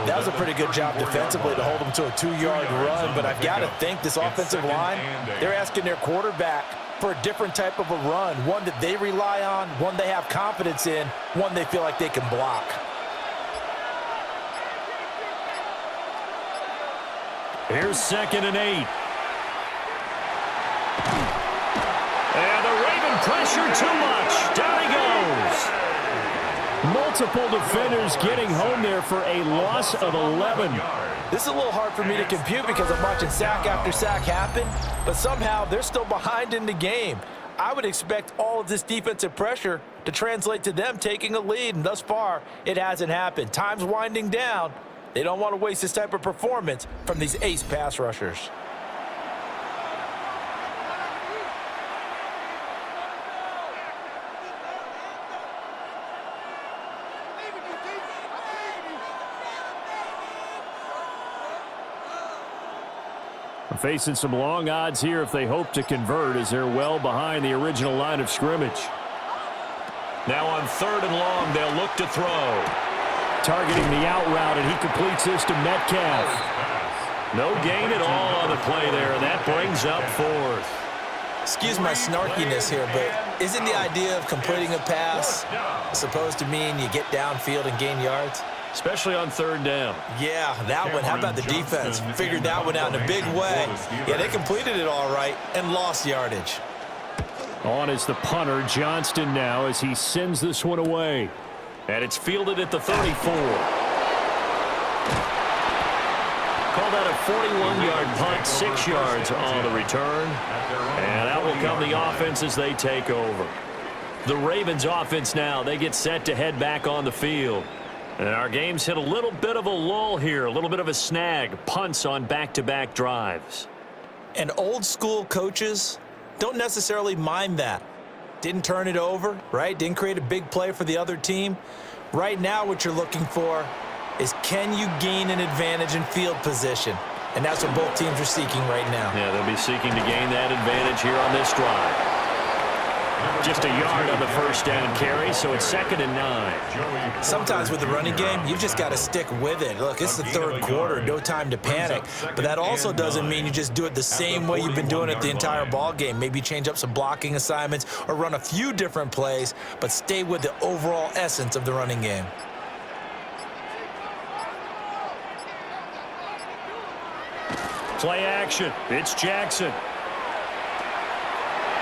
That was a pretty good job defensively to hold him to a 2-yard run, but I've got to think this offensive line, they're asking their quarterback for a different type of a run, one that they rely on, one they have confidence in, one they feel like they can block. Here's 2nd and 8. And the Raven pressure too much. Down he goes. Multiple defenders getting home there for a loss of 11. This is a little hard for me to compute because I'm watching sack after sack happen, but somehow they're still behind in the game. I would expect all of this defensive pressure to translate to them taking a lead, and thus far, it hasn't happened. Time's winding down. They don't want to waste this type of performance from these ace pass rushers. Facing some long odds here if they hope to convert, as they're well behind the original line of scrimmage. Now on 3rd and long, they'll look to throw. Targeting the out route, and he completes this to Metcalf. No gain at all on the play there, and that brings up 4th. Excuse my snarkiness here, but isn't the idea of completing a pass supposed to mean you get downfield and gain yards? Especially on 3rd down. Yeah, that one. How about the defense? Figured that one out in a big way. Yeah, they completed it all right and lost yardage. On is the punter, Johnston, now as he sends this one away. And it's fielded at the 34. Called out a 41-yard punt, 6 yards on the return. And out will come the offense as they take over. The Ravens offense now, they get set to head back on the field. And our game's hit a little bit of a lull here, a little bit of a snag. Punts on back-to-back drives. And old-school coaches don't necessarily mind that. Didn't turn it over, right? Didn't create a big play for the other team. Right now what you're looking for is, can you gain an advantage in field position? And that's what both teams are seeking right now. Yeah, they'll be seeking to gain that advantage here on this drive. Just a yard on the first down carry, so it's 2nd and 9. Sometimes with the running game, you've just got to stick with it. Look, it's the 3rd quarter, no time to panic. But that also doesn't mean you just do it the same way you've been doing it the entire ball game. Maybe change up some blocking assignments or run a few different plays, but stay with the overall essence of the running game. Play action. It's Jackson.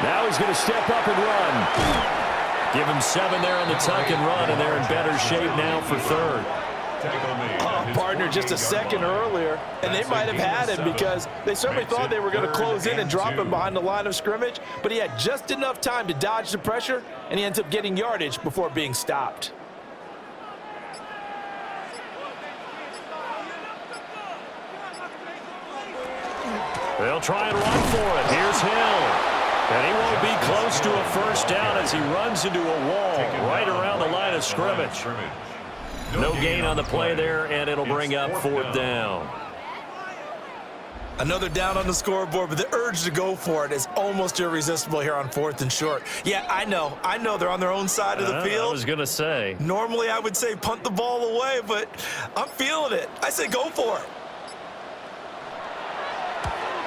Now he's going to step up and run. Give him 7 there on the tuck and run, and they're in better shape now for 3rd. Partner, just a second earlier, and they might have had him because they certainly thought they were going to close in and drop him behind the line of scrimmage, but he had just enough time to dodge the pressure, and he ends up getting yardage before being stopped. They'll try and run for it. Here's Hill. And he won't be close to a first down as he runs into a wall right around the line of scrimmage. No gain on the play there, and it'll bring up 4th down. Another down on the scoreboard, but the urge to go for it is almost irresistible here on 4th and short. Yeah, I know they're on their own side of the field. I was going to say. Normally I would say punt the ball away, but I'm feeling it. I say go for it.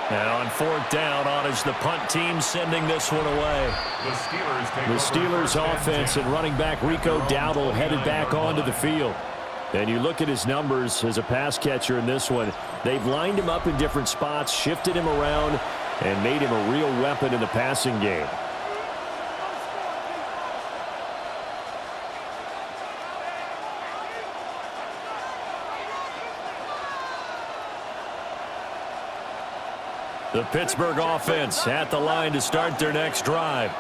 And on 4th down, on is the punt team sending this one away. The Steelers offense and running back Rico Dowdle headed back onto the field. And you look at his numbers as a pass catcher in this one. They've lined him up in different spots, shifted him around, and made him a real weapon in the passing game. The Pittsburgh offense at the line to start their next drive.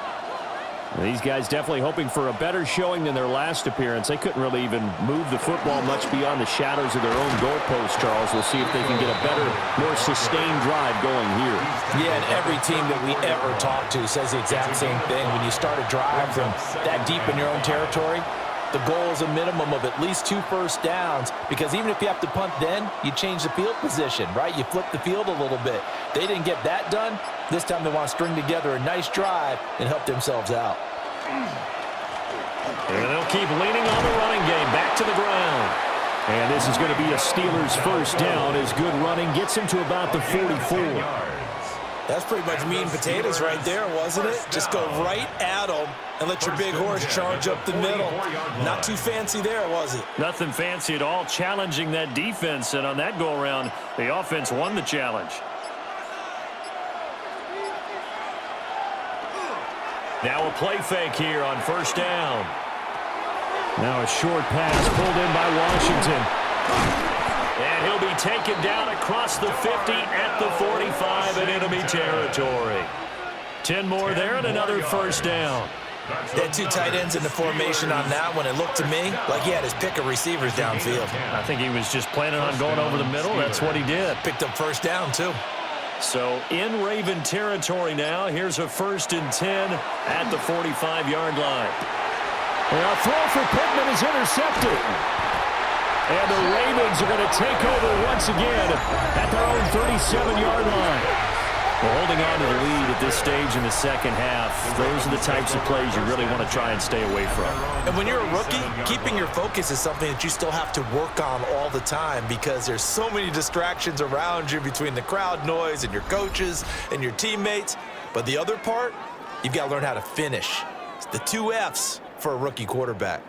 These guys definitely hoping for a better showing than their last appearance. They couldn't really even move the football much beyond the shadows of their own goalpost, Charles. We'll see if they can get a better, more sustained drive going here. Yeah, and every team that we ever talk to says the exact same thing. When you start a drive from that deep in your own territory, the goal is a minimum of at least 2 first downs, because even if you have to punt then, you change the field position, right? You flip the field a little bit. They didn't get that done. This time they want to string together a nice drive and help themselves out. And they'll keep leaning on the running game, back to the ground. And this is going to be a Steelers first down as good running gets him to about the 44. That's pretty much meat and potatoes right there, wasn't it? Just go right at them and let your big horse charge up the middle. Not too fancy there, was it? Nothing fancy at all, challenging that defense. And on that go-around, the offense won the challenge. Now a play fake here on first down. Now a short pass pulled in by Washington. And he'll be taken down across the 50 at the 45 in enemy territory. 10 more there and another first down. They had 2 tight ends in the formation on that one. It looked to me like he had his pick of receivers downfield. I think he was just planning on going over the middle. That's what he did. Picked up first down, too. So in Raven territory now. Here's a 1st and 10 at the 45-yard line. And a throw for Pittman is intercepted. And the Ravens are going to take over once again at their own 37-yard line. Well, holding on to the lead at this stage in the second half, those are the types of plays you really want to try and stay away from. And when you're a rookie, keeping your focus is something that you still have to work on all the time because there's so many distractions around you between the crowd noise and your coaches and your teammates. But the other part, you've got to learn how to finish. It's the 2 F's for a rookie quarterback.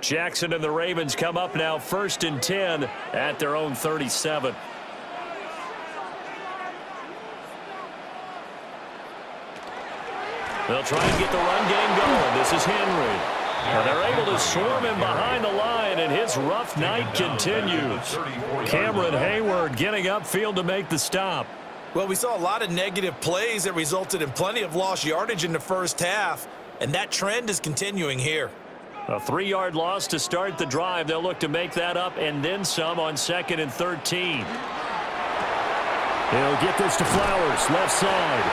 Jackson and the Ravens come up now 1st and 10 at their own 37. They'll try and get the run game going. This is Henry. And they're able to swarm him behind the line, and his rough night continues. Cameron Hayward getting upfield to make the stop. Well, we saw a lot of negative plays that resulted in plenty of lost yardage in the first half, and that trend is continuing here. A 3-yard loss to start the drive. They'll look to make that up and then some on 2nd and 13. They'll get this to Flowers, left side.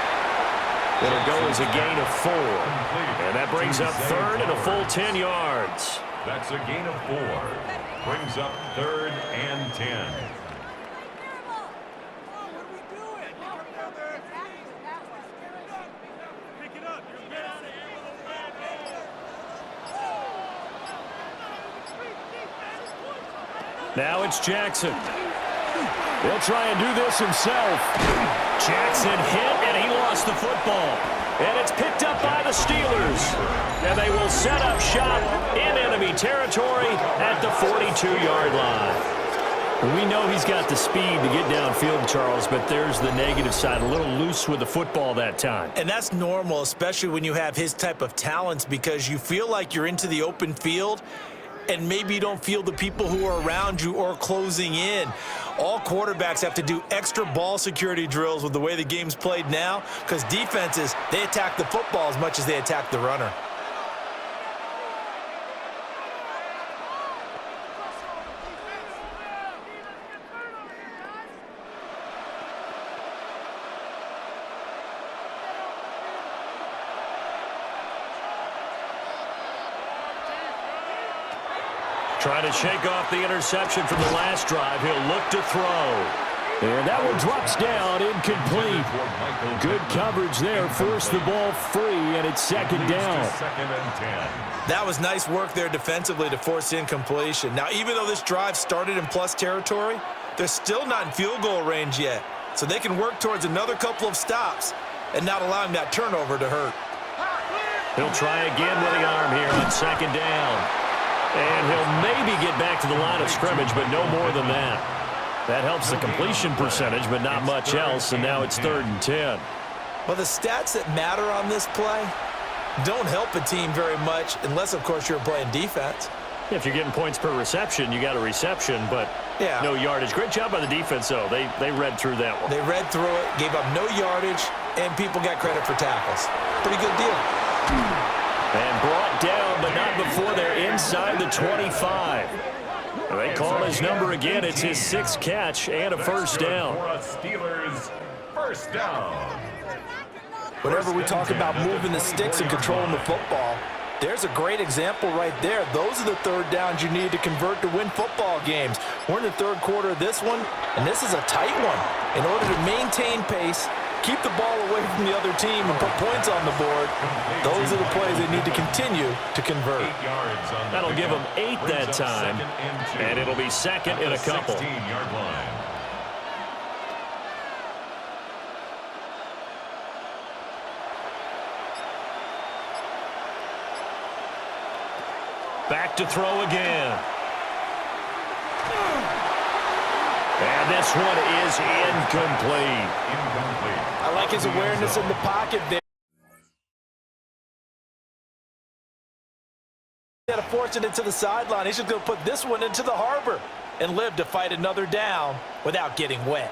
It'll go as a gain of 4. And that brings up 3rd and a full 10 yards. That's a gain of 4. Brings up 3rd and 10. Now it's Jackson. He'll try and do this himself. Jackson hit, and he lost the football. And it's picked up by the Steelers. And they will set up shop in enemy territory at the 42-yard line. We know he's got the speed to get downfield, Charles, but there's the negative side. A little loose with the football that time. And that's normal, especially when you have his type of talents, because you feel like you're into the open field and maybe you don't feel the people who are around you or closing in. All quarterbacks have to do extra ball security drills with the way the game's played now because defenses, they attack the football as much as they attack the runner. Trying to shake off the interception from the last drive. He'll look to throw. And that one drops down, incomplete. Good coverage there, forced the ball free, and it's 2nd down. That was nice work there defensively to force incompletion. Now, even though this drive started in plus territory, they're still not in field goal range yet. So they can work towards another couple of stops and not allowing that turnover to hurt. He'll try again with the arm here on 2nd down. And he'll maybe get back to the line of scrimmage, but no more than that. That helps the completion percentage, but not much else, and now it's 3rd and 10. Well, the stats that matter on this play don't help a team very much unless, of course, you're playing defense. If you're getting points per reception, you got a reception, but no yardage. Great job by the defense, though. They read through that one. They read through it, gave up no yardage, and people got credit for tackles. Pretty good deal. And brought down, but not before they're inside the 25. They call his number again. It's his 6th catch and a 1st down. For a Steelers first down. Whenever we talk about moving the sticks and controlling the football, there's a great example right there. Those are the 3rd downs you need to convert to win football games. We're in the 3rd quarter of this one, and this is a tight one. In order to maintain pace, keep the ball away from the other team and put points on the board, those are the plays they need to continue to convert. That'll give them 8 that time, and it'll be 2nd and a couple. 16-yard line. Back to throw again. And this one is incomplete. I like his awareness in the pocket there. Instead of forcing it to the sideline, he's just going to put this one into the harbor and live to fight another down without getting wet.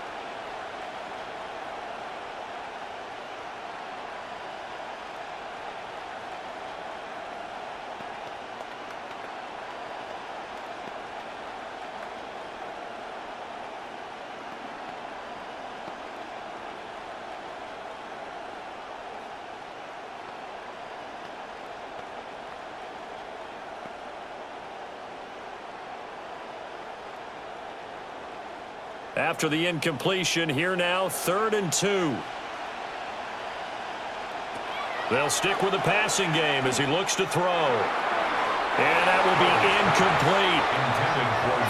After the incompletion, here now, 3rd and 2. They'll stick with the passing game as he looks to throw. And that will be incomplete.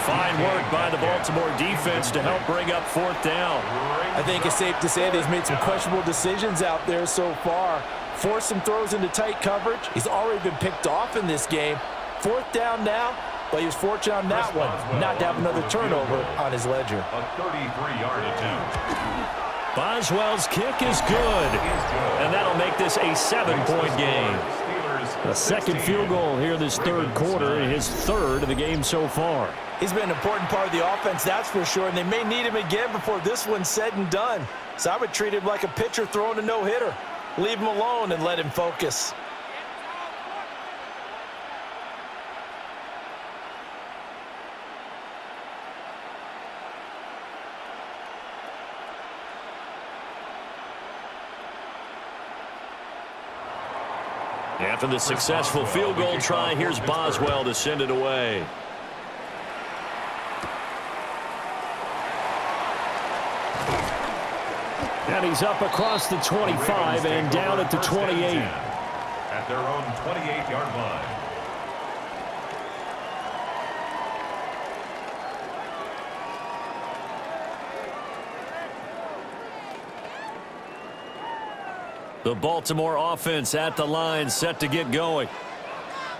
Fine work by the Baltimore defense to help bring up 4th down. I think it's safe to say that he's made some questionable decisions out there so far. Forced some throws into tight coverage. He's already been picked off in this game. 4th down now, but he was fortunate on that one, not to have another turnover on his ledger. A 33-yard attempt. Boswell's kick is good, and that'll make this a 7-point game. A second field goal here this 3rd quarter, and his 3rd of the game so far. He's been an important part of the offense, that's for sure, and they may need him again before this one's said and done. So I would treat him like a pitcher throwing a no-hitter. Leave him alone and let him focus. After the successful field goal try, here's Boswell to send it away. And he's up across the 25 and down at the 28. At their own 28-yard line. The Baltimore offense at the line, set to get going.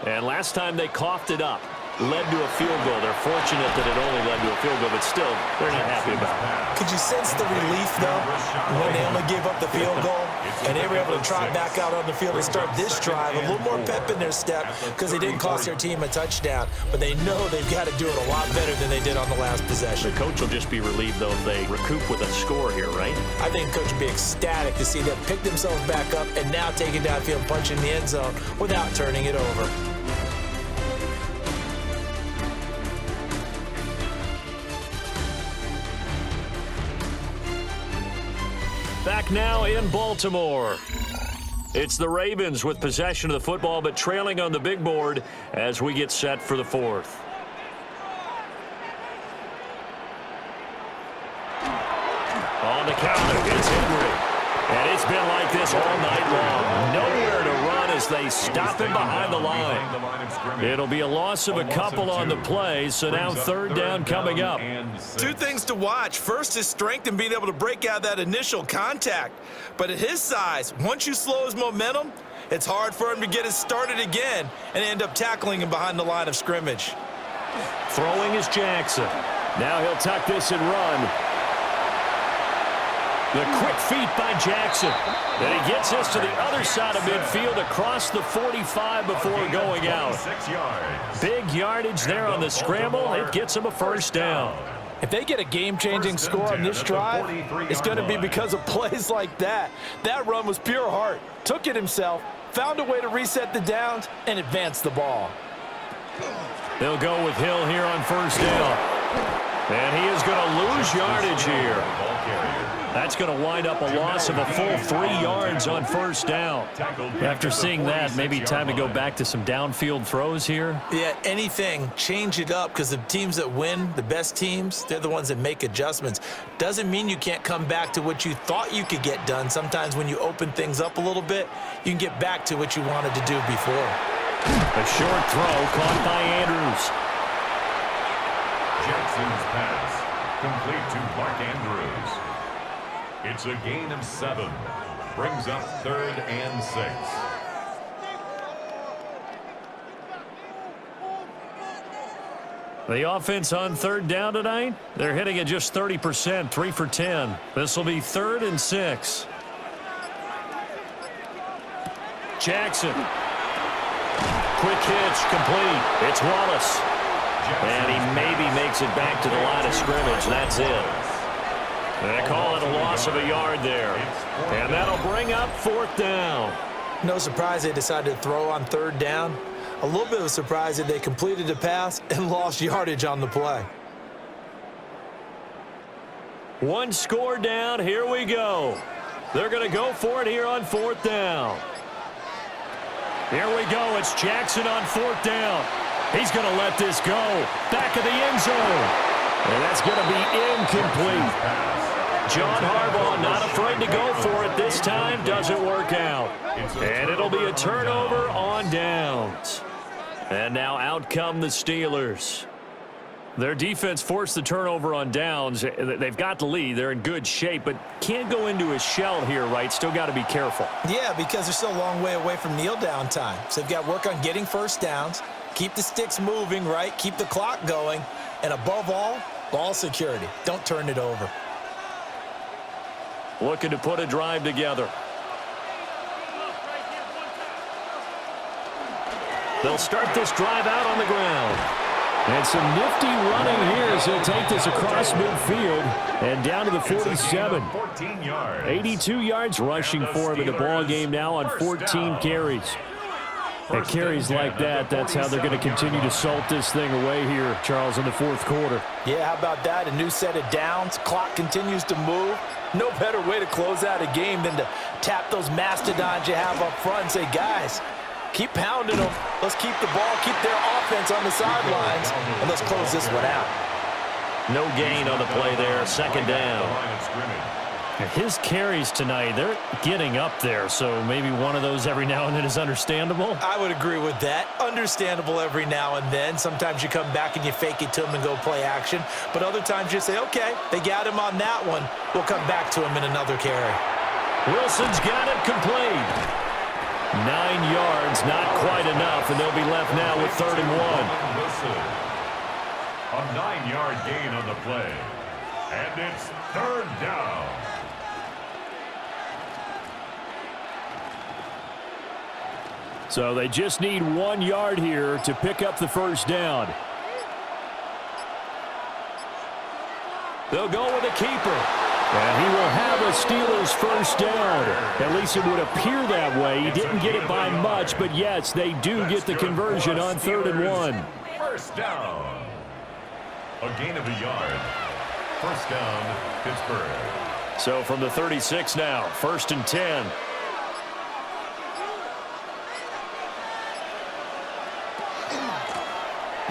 And last time they coughed it up, led to a field goal. They're fortunate that it only led to a field goal, but still, they're not happy about it. Could you sense the relief, though, when they only gave up the field goal? And they were able to trot back out on the field and start this drive. A little more pep in their step because they didn't cost their team a touchdown. But they know they've got to do it a lot better than they did on the last possession. The coach will just be relieved, though, if they recoup with a score here, right? I think the coach would be ecstatic to see them pick themselves back up and now take it downfield, punch in the end zone without turning it over. Back now in Baltimore. It's the Ravens with possession of the football, but trailing on the big board as we get set for the 4th. On the counter, it's Henry. And it's been like this all night long. Nowhere to run as they stop him behind the line. It'll be a loss of a couple on the play, so now 3rd down coming up. 2 things to watch. First, his strength and being able to break out that initial contact. But at his size, once you slow his momentum, it's hard for him to get it started again and end up tackling him behind the line of scrimmage. Throwing is Jackson. Now he'll tuck this and run. The quick feet by Jackson. And he gets this to the other side of midfield across the 45 before going out. Big yardage there on the scramble. It gets him a 1st down. If they get a game-changing score on this drive, it's going to be because of plays like that. That run was pure heart. Took it himself, found a way to reset the downs, and advance the ball. They'll go with Hill here on 1st down. And he is going to lose yardage here. That's going to wind up a loss of a full 3 yards on 1st down. After seeing that, maybe time to go back to some downfield throws here. Yeah, anything. Change it up because the teams that win, the best teams, they're the ones that make adjustments. Doesn't mean you can't come back to what you thought you could get done. Sometimes when you open things up a little bit, you can get back to what you wanted to do before. A short throw caught by Andrews. Jackson's pass complete to Mark Andrews. It's a gain of 7. Brings up 3rd and 6. The offense on 3rd down tonight, they're hitting at just 30%, 3 for 10. This will be 3rd and 6. Jackson. Quick hitch, complete. It's Wallace. And he maybe makes it back to the line of scrimmage. That's it. They call it a loss of a yard there. And that'll bring up 4th down. No surprise they decided to throw on 3rd down. A little bit of a surprise that they completed the pass and lost yardage on the play. 1 score down. Here we go. They're going to go for it here on 4th down. Here we go. It's Jackson on 4th down. He's going to let this go. Back of the end zone. And that's going to be incomplete. John Harbaugh not afraid to go for it this time. Doesn't work out. And it'll be a turnover on downs. And now out come the Steelers. Their defense forced the turnover on downs. They've got the lead. They're in good shape, but can't go into a shell here, right? Still got to be careful. Yeah, because they're still a long way away from kneel down time. So they've got to work on getting first downs, keep the sticks moving, right? Keep the clock going. And above all, ball security. Don't turn it over. Looking to put a drive together. They'll start this drive out on the ground. And some nifty running here as he'll take this across midfield and down to the 47. 82 yards rushing for him in the ball game now on 14 carries. And carries like that, that's how they're going to continue to salt this thing away here, Charles, in the fourth quarter. Yeah, how about that? A new set of downs. Clock continues to move. No better way to close out a game than to tap those mastodons you have up front and say, guys, keep pounding them. Let's keep the ball, keep their offense on the sidelines, and let's close this one out. No gain on the play there. Second down. His carries tonight, they're getting up there, so maybe one of those every now and then is understandable. I would agree with that. Understandable every now and then. Sometimes you come back and you fake it to them and go play action. But other times you say, okay, they got him on that one. We'll come back to him in another carry. Wilson's got it complete. 9 yards, not quite enough, and they'll be left now with 3rd and 1. A 9-yard gain on the play. And it's 3rd down. So they just need 1 yard here to pick up the first down. They'll go with a keeper. And he will have a Steelers first down. At least it would appear that way. He didn't get it by much, but yes, they do get the conversion on 3rd and 1. First down. A gain of a yard. First down, Pittsburgh. So from the 36 now, 1st and 10.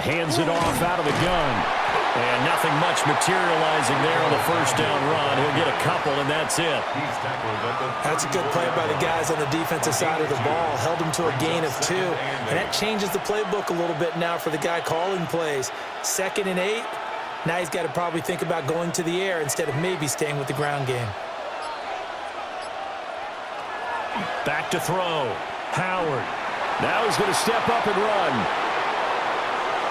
Hands it off out of the gun. And nothing much materializing there on the first down run. He'll get a couple, and that's it. That's a good play by the guys on the defensive side of the ball. Held him to a gain of 2. And that changes the playbook a little bit now for the guy calling plays. 2nd and 8. Now he's got to probably think about going to the air instead of maybe staying with the ground game. Back to throw. Howard. Now he's going to step up and run.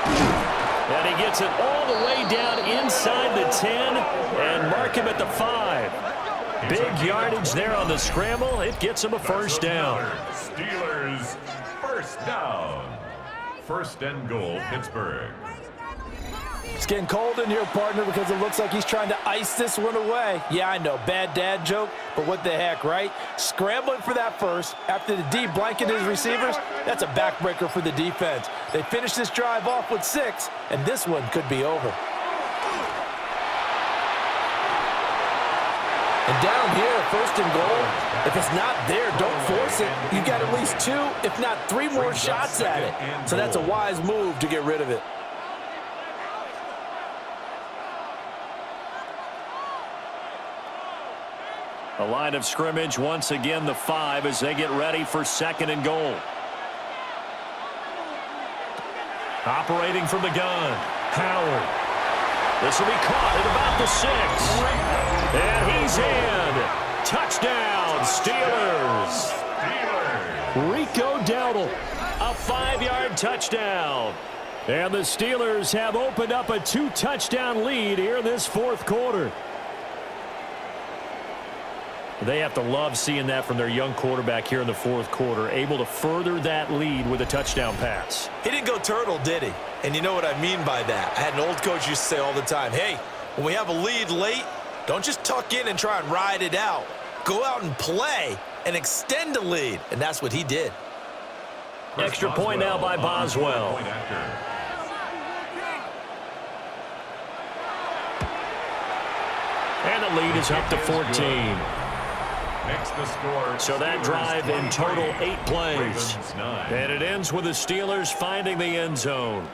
And he gets it all the way down inside the 10 and mark him at the 5. Big yardage there on the scramble. It gets him a first down. Steelers first down. 1st and goal, Pittsburgh. It's getting cold in here, partner, because it looks like he's trying to ice this one away. Yeah, I know, bad dad joke, but what the heck, right? Scrambling for that first after the D blanketed his receivers, that's a backbreaker for the defense. They finish this drive off with 6, and this one could be over. And down here, 1st and goal, if it's not there, don't force it. You've got at least 2, if not 3 more shots at it. So that's a wise move to get rid of it. A line of scrimmage, once again the 5 as they get ready for 2nd and goal. Operating from the gun, Howard. This will be caught at about the 6. And he's in. Touchdown, Steelers. Rico Dowdle. A 5-yard touchdown. And the Steelers have opened up a 2-touchdown lead here in this fourth quarter. They have to love seeing that from their young quarterback here in the fourth quarter, able to further that lead with a touchdown pass. He didn't go turtle, did he? And you know what I mean by that. I had an old coach used to say all the time, hey, when we have a lead late, don't just tuck in and try and ride it out. Go out and play and extend the lead. And that's what he did. Extra point now by Boswell. And the lead is up to 14. So that drive in total 8 plays. And it ends with the Steelers finding the end zone.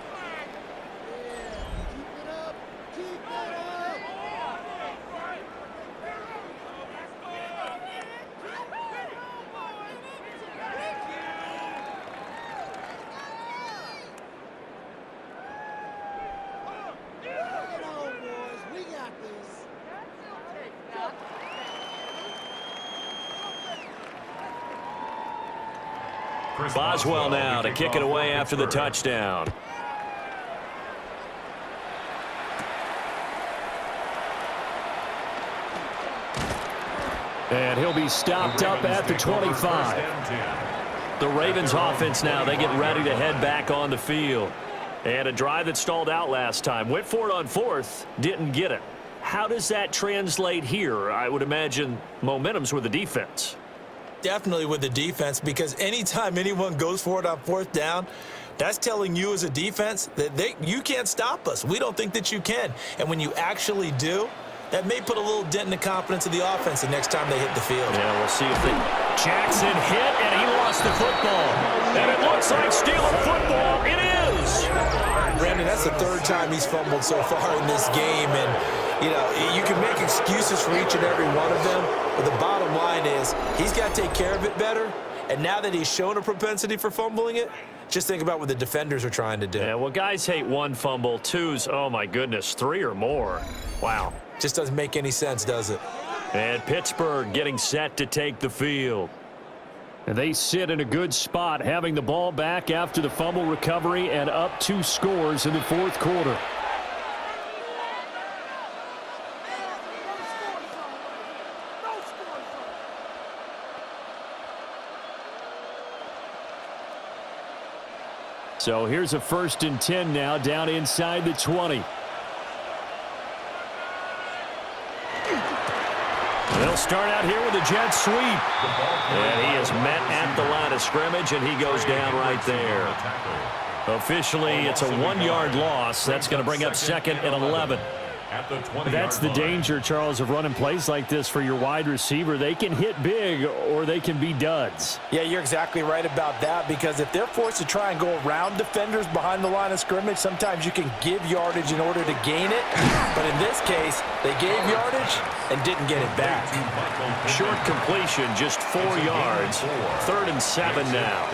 Boswell now to kick it away after the touchdown. And he'll be stopped up at the 25. The Ravens offense now, they get ready to head back on the field. And a drive that stalled out last time. Went for it on fourth, didn't get it. How does that translate here? I would imagine momentum's with the defense. Definitely with the defense, because anytime anyone goes for it on fourth down, that's telling you as a defense that you can't stop us. We don't think that you can. And when you actually do, that may put a little dent in the confidence of the offense the next time they hit the field. Yeah, we'll see if Jackson hit, and he lost the football. And it looks like stealing football. It is. Brandon, that's the third time he's fumbled so far in this game. And, you know, you can make excuses for each and every one of them, but the bottom line is he's got to take care of it better. And now that he's shown a propensity for fumbling it, just think about what the defenders are trying to do. Yeah, well, guys hate one fumble, twos, oh, my goodness, three or more. Wow. Just doesn't make any sense, does it? And Pittsburgh getting set to take the field. And they sit in a good spot, having the ball back after the fumble recovery and up 2 scores in the fourth quarter. So here's a 1st and 10 now, down inside the 20. They'll start out here with a jet sweep. And he is met at the line of scrimmage, and he goes down right there. Officially, it's a 1-yard loss. That's going to bring up 2nd and 11. That's the danger, Charles, of running plays like this for your wide receiver. They can hit big or they can be duds. Yeah, you're exactly right about that, because if they're forced to try and go around defenders behind the line of scrimmage, sometimes you can give yardage in order to gain it. But in this case, they gave yardage and didn't get it back. Short completion, just 4 yards. 3rd and 7 now.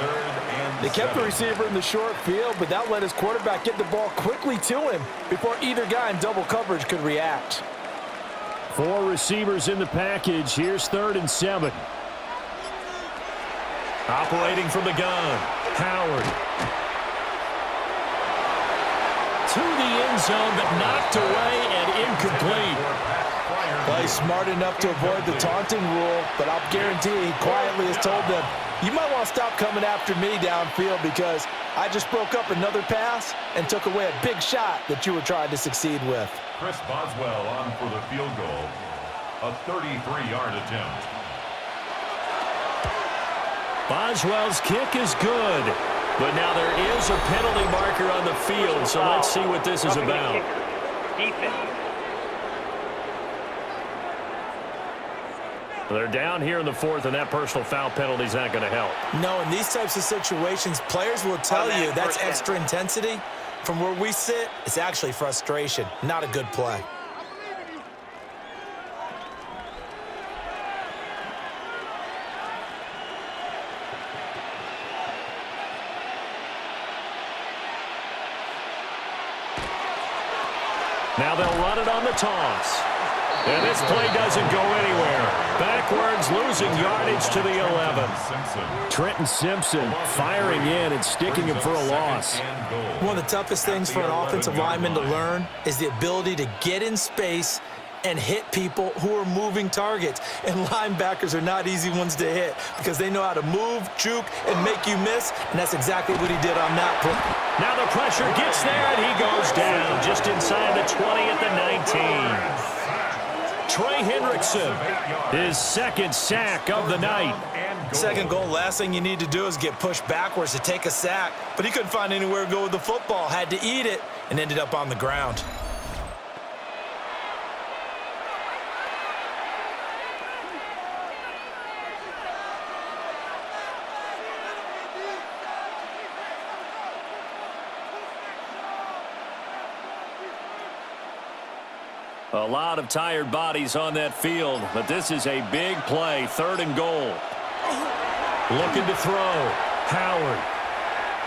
They kept the receiver in the short field, but that let his quarterback get the ball quickly to him before either guy in double coverage could react. 4 receivers in the package. Here's 3rd and 7. Operating from the gun, Howard. To the end zone, but knocked away and incomplete. Well, he's smart enough to avoid the taunting rule, but I'll guarantee he quietly has told them, you might want to stop coming after me downfield because I just broke up another pass and took away a big shot that you were trying to succeed with. Chris Boswell on for the field goal. A 33-yard attempt. Boswell's kick is good, but now there is a penalty marker on the field, so let's see what this is about. They're down here in the 4th, and that personal foul penalty is not going to help. No, in these types of situations, players will tell you that's extra intensity. From where we sit, it's actually frustration, not a good play. Now they'll run it on the toss. And this play doesn't go anywhere. Backwards, losing yardage to the 11. Trenton Simpson firing in and sticking him for a loss. One of the toughest things for an offensive lineman to learn is the ability to get in space and hit people who are moving targets. And linebackers are not easy ones to hit because they know how to move, juke, and make you miss, and that's exactly what he did on that play. Now the pressure gets there, and he goes down just inside the 20 at the 19. Trey Hendrickson, his 2nd sack of the night. Second goal, last thing you need to do is get pushed backwards to take a sack. But he couldn't find anywhere to go with the football, had to eat it, and ended up on the ground. A lot of tired bodies on that field, but this is a big play, 3rd and goal. Looking to throw, Howard.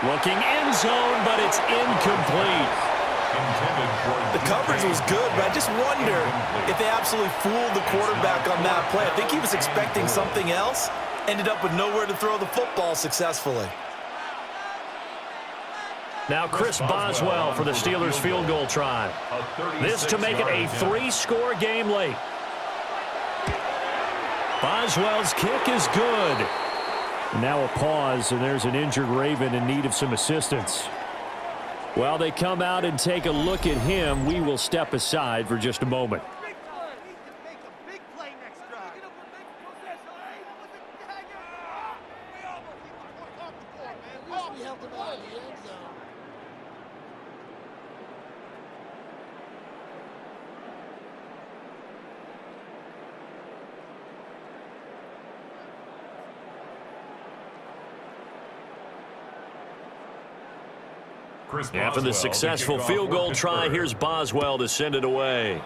Looking end zone, but it's incomplete. The coverage was good, but I just wonder if they absolutely fooled the quarterback on that play. I think he was expecting something else, ended up with nowhere to throw the football successfully. Now Chris Boswell for the Steelers field goal try. This to make it a 3-score game late. Boswell's kick is good. Now a pause, and there's an injured Raven in need of some assistance. While they come out and take a look at him, we will step aside for just a moment. After the successful field goal try, here's Boswell to send it away.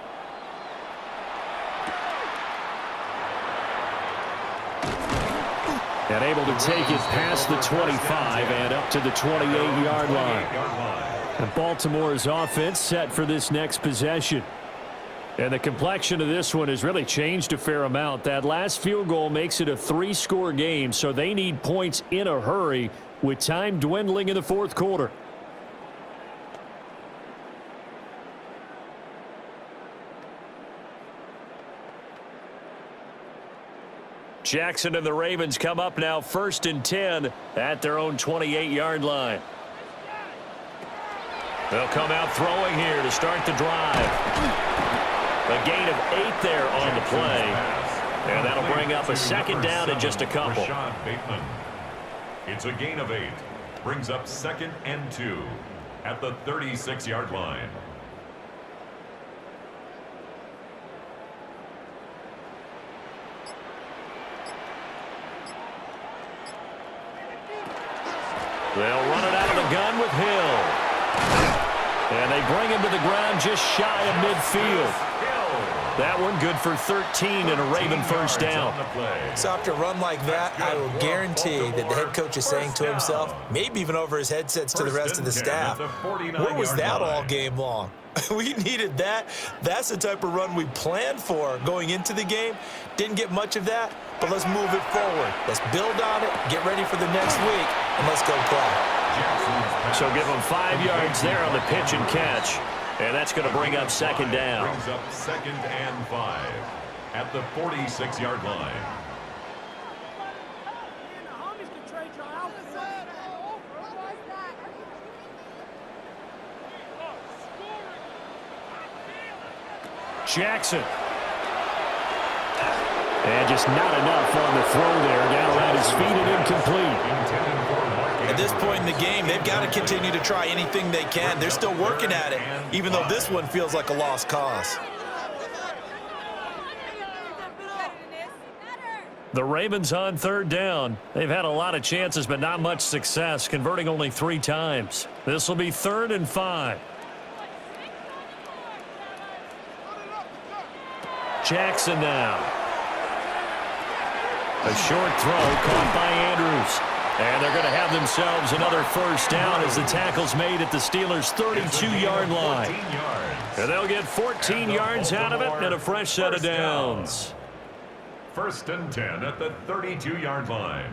And able to take it past the 25 and up to the 28-yard line. And Baltimore's offense set for this next possession. And the complexion of this one has really changed a fair amount. That last field goal makes it a 3-score game, so they need points in a hurry with time dwindling in the fourth quarter. Jackson and the Ravens come up now 1st and 10 at their own 28-yard line. They'll come out throwing here to start the drive. A gain of 8 there on the play. And that'll bring up a second down in just a couple. Pittman. It's a gain of 8. Brings up 2nd and 2 at the 36-yard line. They'll run it out of the gun with Hill. And they bring him to the ground just shy of midfield. That one good for 13 and a Raven first down. So after a run like that, I will guarantee that the head coach is saying to himself, maybe even over his headsets to the rest of the staff, what was that all game long? We needed that. That's the type of run we planned for going into the game. Didn't get much of that, but let's move it forward. Let's build on it, get ready for the next week, and let's go play. So give them 5 yards there on the pitch and catch. And that's going to bring up second down. Brings up 2nd and 5 at the 46-yard line. Jackson. And just not enough on the throw there. Down around his feet and incomplete. At this point in the game, they've got to continue to try anything they can. They're still working at it, even though this one feels like a lost cause. The Ravens on 3rd down. They've had a lot of chances, but not much success, converting only 3 times. This will be 3rd and 5. Jackson now. A short throw caught by Andrews. And they're going to have themselves another first down as the tackle's made at the Steelers' 32-yard line. And they'll get 14 yards out of it and a fresh set of downs. 1st and 10 at the 32-yard line.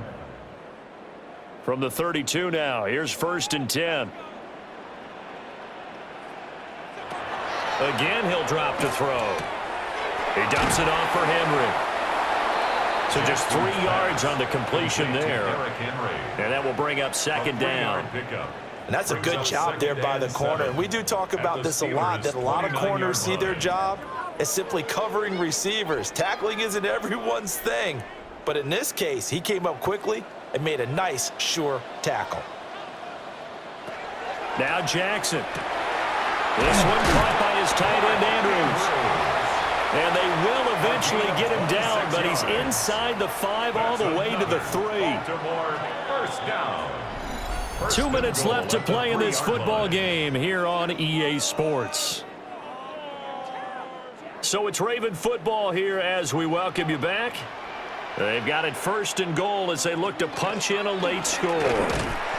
From the 32 now, here's 1st and 10. Again, he'll drop to throw. He dumps it off for Henry. So just 3 yards on the completion there. And that will bring up second down. And that's a good job there by the corner. And we do talk about this a lot, that a lot of corners see their job as simply covering receivers. Tackling isn't everyone's thing. But in this case, he came up quickly and made a nice, sure tackle. Now Jackson. This one caught by his tight end, Andrews. And they will eventually get him down, but he's inside the 5 all the way to the 3. 2 minutes left to play in this football game here on EA Sports. So it's Raven football here as we welcome you back. They've got it 1st and goal as they look to punch in a late score.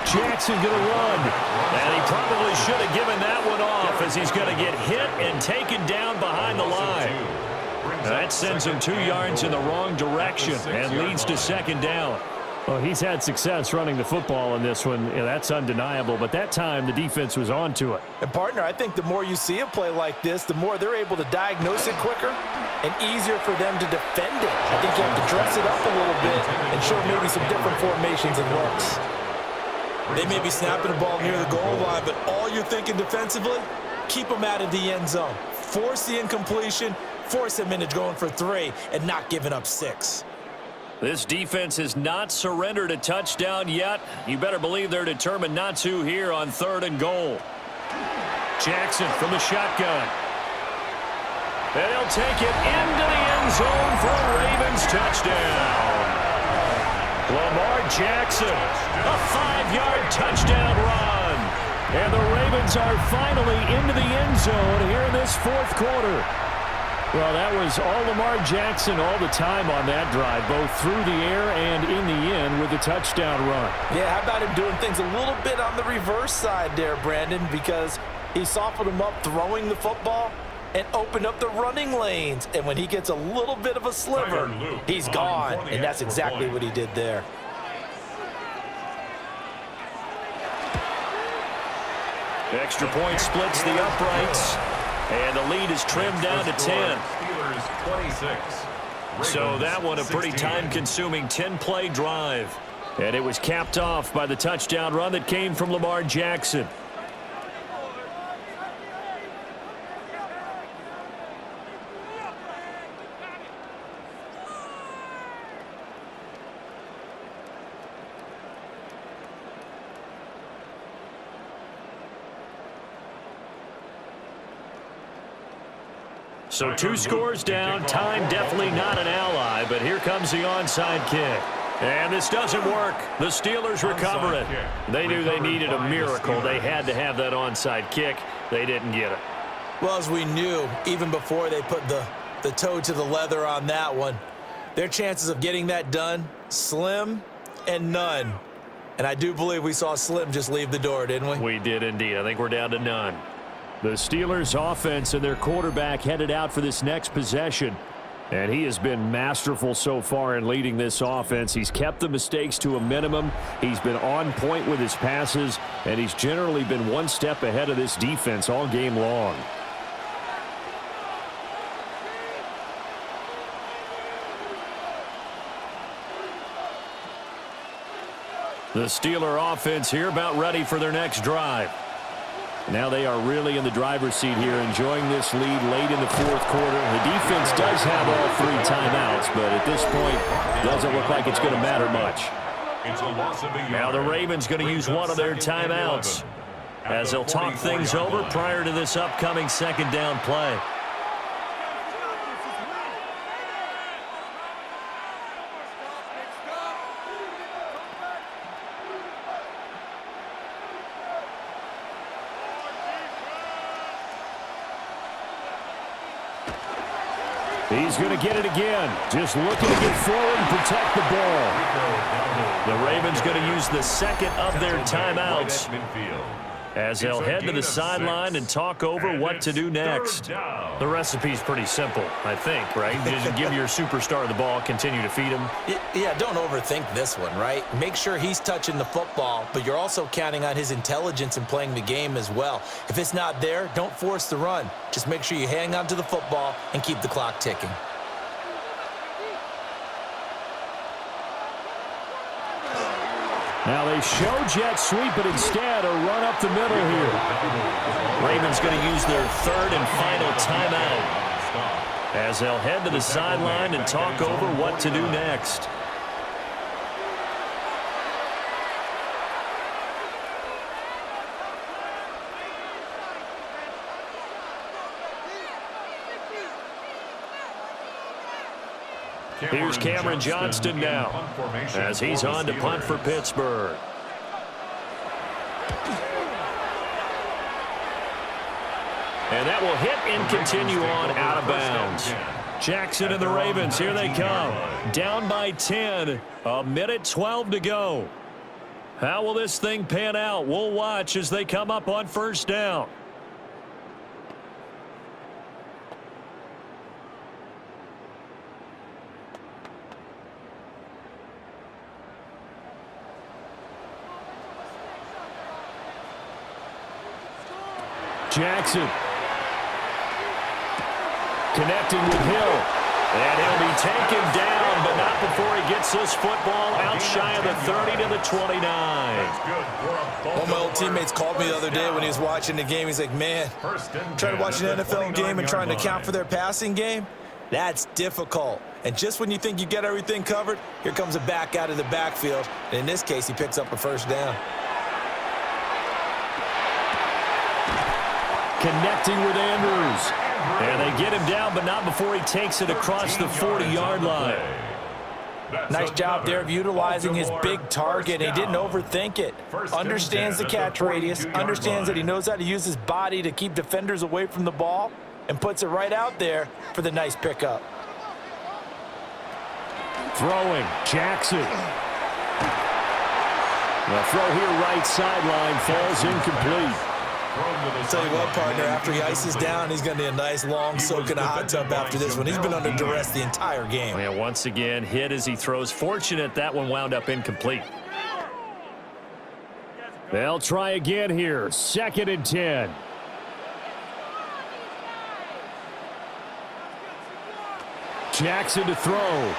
Jackson going to run. And he probably should have given that one off as he's going to get hit and taken down behind the line. That sends him 2 yards in the wrong direction and leads to second down. Well, he's had success running the football in this one. Yeah, that's undeniable. But that time, the defense was on to it. And, partner, I think the more you see a play like this, the more they're able to diagnose it quicker and easier for them to defend it. I think you have to dress it up a little bit and show maybe some different formations and looks. They may be snapping the ball near the goal line, but all you're thinking defensively, keep them out of the end zone. Force the incompletion, force them into going for 3, and not giving up 6. This defense has not surrendered a touchdown yet. You better believe they're determined not to here on 3rd and goal. Jackson from the shotgun. And he'll take it into the end zone for a Ravens touchdown. Lamar Jackson, a 5-yard touchdown run. And the Ravens are finally into the end zone here in this 4th quarter. Well, that was all Lamar Jackson all the time on that drive, both through the air and in the end with a touchdown run. Yeah, how about him doing things a little bit on the reverse side there, Brandon, because he softened him up throwing the football and opened up the running lanes. And when he gets a little bit of a sliver, he's gone. And that's exactly what he did there. Extra point splits the uprights. And the lead is trimmed down to 10. So that one a pretty time-consuming 10-play drive. And it was capped off by the touchdown run that came from Lamar Jackson. So 2 scores down, time definitely not an ally, but here comes the onside kick. And this doesn't work. The Steelers recover it. They knew they needed a miracle. They had to have that onside kick. They didn't get it. Well, as we knew, even before they put the toe to the leather on that one, their chances of getting that done, slim and none. And I do believe we saw Slim just leave the door, didn't we? We did indeed. I think we're down to none. The Steelers offense and their quarterback headed out for this next possession. And he has been masterful so far in leading this offense. He's kept the mistakes to a minimum. He's been on point with his passes. And he's generally been one step ahead of this defense all game long. The Steeler offense here about ready for their next drive. Now they are really in the driver's seat here, enjoying this lead late in the 4th quarter. The defense does have all 3 timeouts, but at this point, doesn't look like it's going to matter much. Now the Ravens going to use one of their timeouts as they'll talk things over prior to this upcoming 2nd down play. He's going to get it again. Just looking to get forward and protect the ball. The Ravens going to use the 2nd of their timeouts as they'll head to the sideline and talk over what to do next. The recipe's pretty simple, I think, right? Just give your superstar the ball, continue to feed him. Yeah, don't overthink this one, right? Make sure he's touching the football, but you're also counting on his intelligence in playing the game as well. If it's not there, don't force the run. Just make sure you hang on to the football and keep the clock ticking. Now they show jet sweep, but instead a run up the middle here. Ravens going to use their 3rd and final timeout as they'll head to the sideline and talk over what to do next. Here's Cameron Johnston now as he's on to punt for Pittsburgh. And that will hit and continue on out of bounds. Jackson and the Ravens, here they come. Down by 10, a minute 12 to go. How will this thing pan out? We'll watch as they come up on 1st down. Jackson. Connecting with Hill. And he'll be taken down, but not before he gets this football out shy of the 30 to the 29. One of my old teammates called me the other day when he was watching the game. He's like, man, trying to watch an NFL game and trying to account for their passing game, that's difficult. And just when you think you get everything covered, here comes a back out of the backfield. And in this case, he picks up a first down. Connecting with Andrews. And they get him down, but not before he takes it across the 40-yard line. Nice job there of utilizing his big target. He didn't overthink it. Understands the catch radius, understands that he knows how to use his body to keep defenders away from the ball, and puts it right out there for the nice pickup. Throwing, Jackson. The throw here right sideline falls incomplete. Tell you what, partner, after he ices down, he's going to need a nice long soak in a hot tub after this one. He's been under duress the entire game. And once again, hit as he throws. Fortunate that one wound up incomplete. They'll try again here. 2nd and 10. Jackson to throw.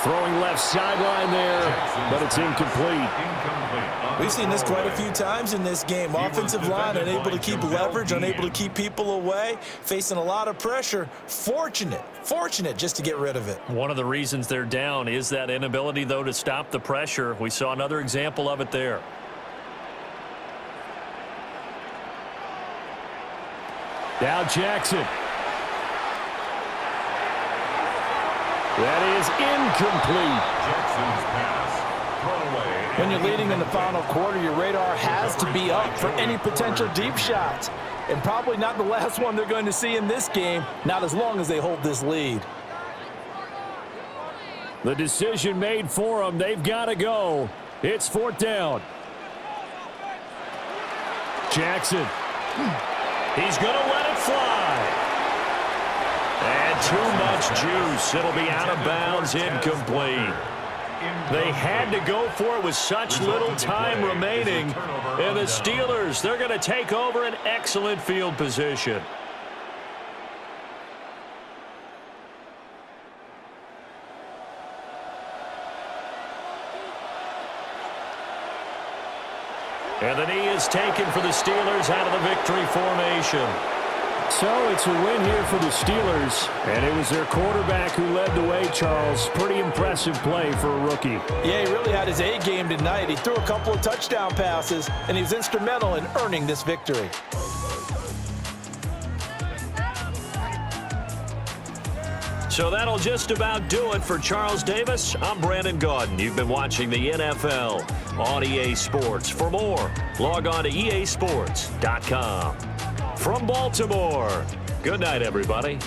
Throwing left sideline there, but it's incomplete. We've seen this quite a few times in this game. Offensive line unable to keep leverage, unable to keep people away, facing a lot of pressure. Fortunate just to get rid of it. One of the reasons they're down is that inability, though, to stop the pressure. We saw another example of it there. Now Jackson. That is incomplete. Jackson's pass. Throw away. When you're leading in the final quarter, your radar has to be up for any potential deep shots. And probably not the last one they're going to see in this game, not as long as they hold this lead. The decision made for them. They've got to go. It's 4th down. Jackson. He's going to let it fly. And too much juice. It'll be out of bounds, incomplete. They had to go for it with such little time remaining. And the Steelers, they're going to take over an excellent field position. And the knee is taken for the Steelers out of the victory formation. So it's a win here for the Steelers, and it was their quarterback who led the way, Charles. Pretty impressive play for a rookie. Yeah, he really had his A game tonight. He threw a couple of touchdown passes, and he was instrumental in earning this victory. So that'll just about do it for Charles Davis. I'm Brandon Gaudin. You've been watching the NFL on EA Sports. For more, log on to easports.com. From Baltimore, good night, everybody.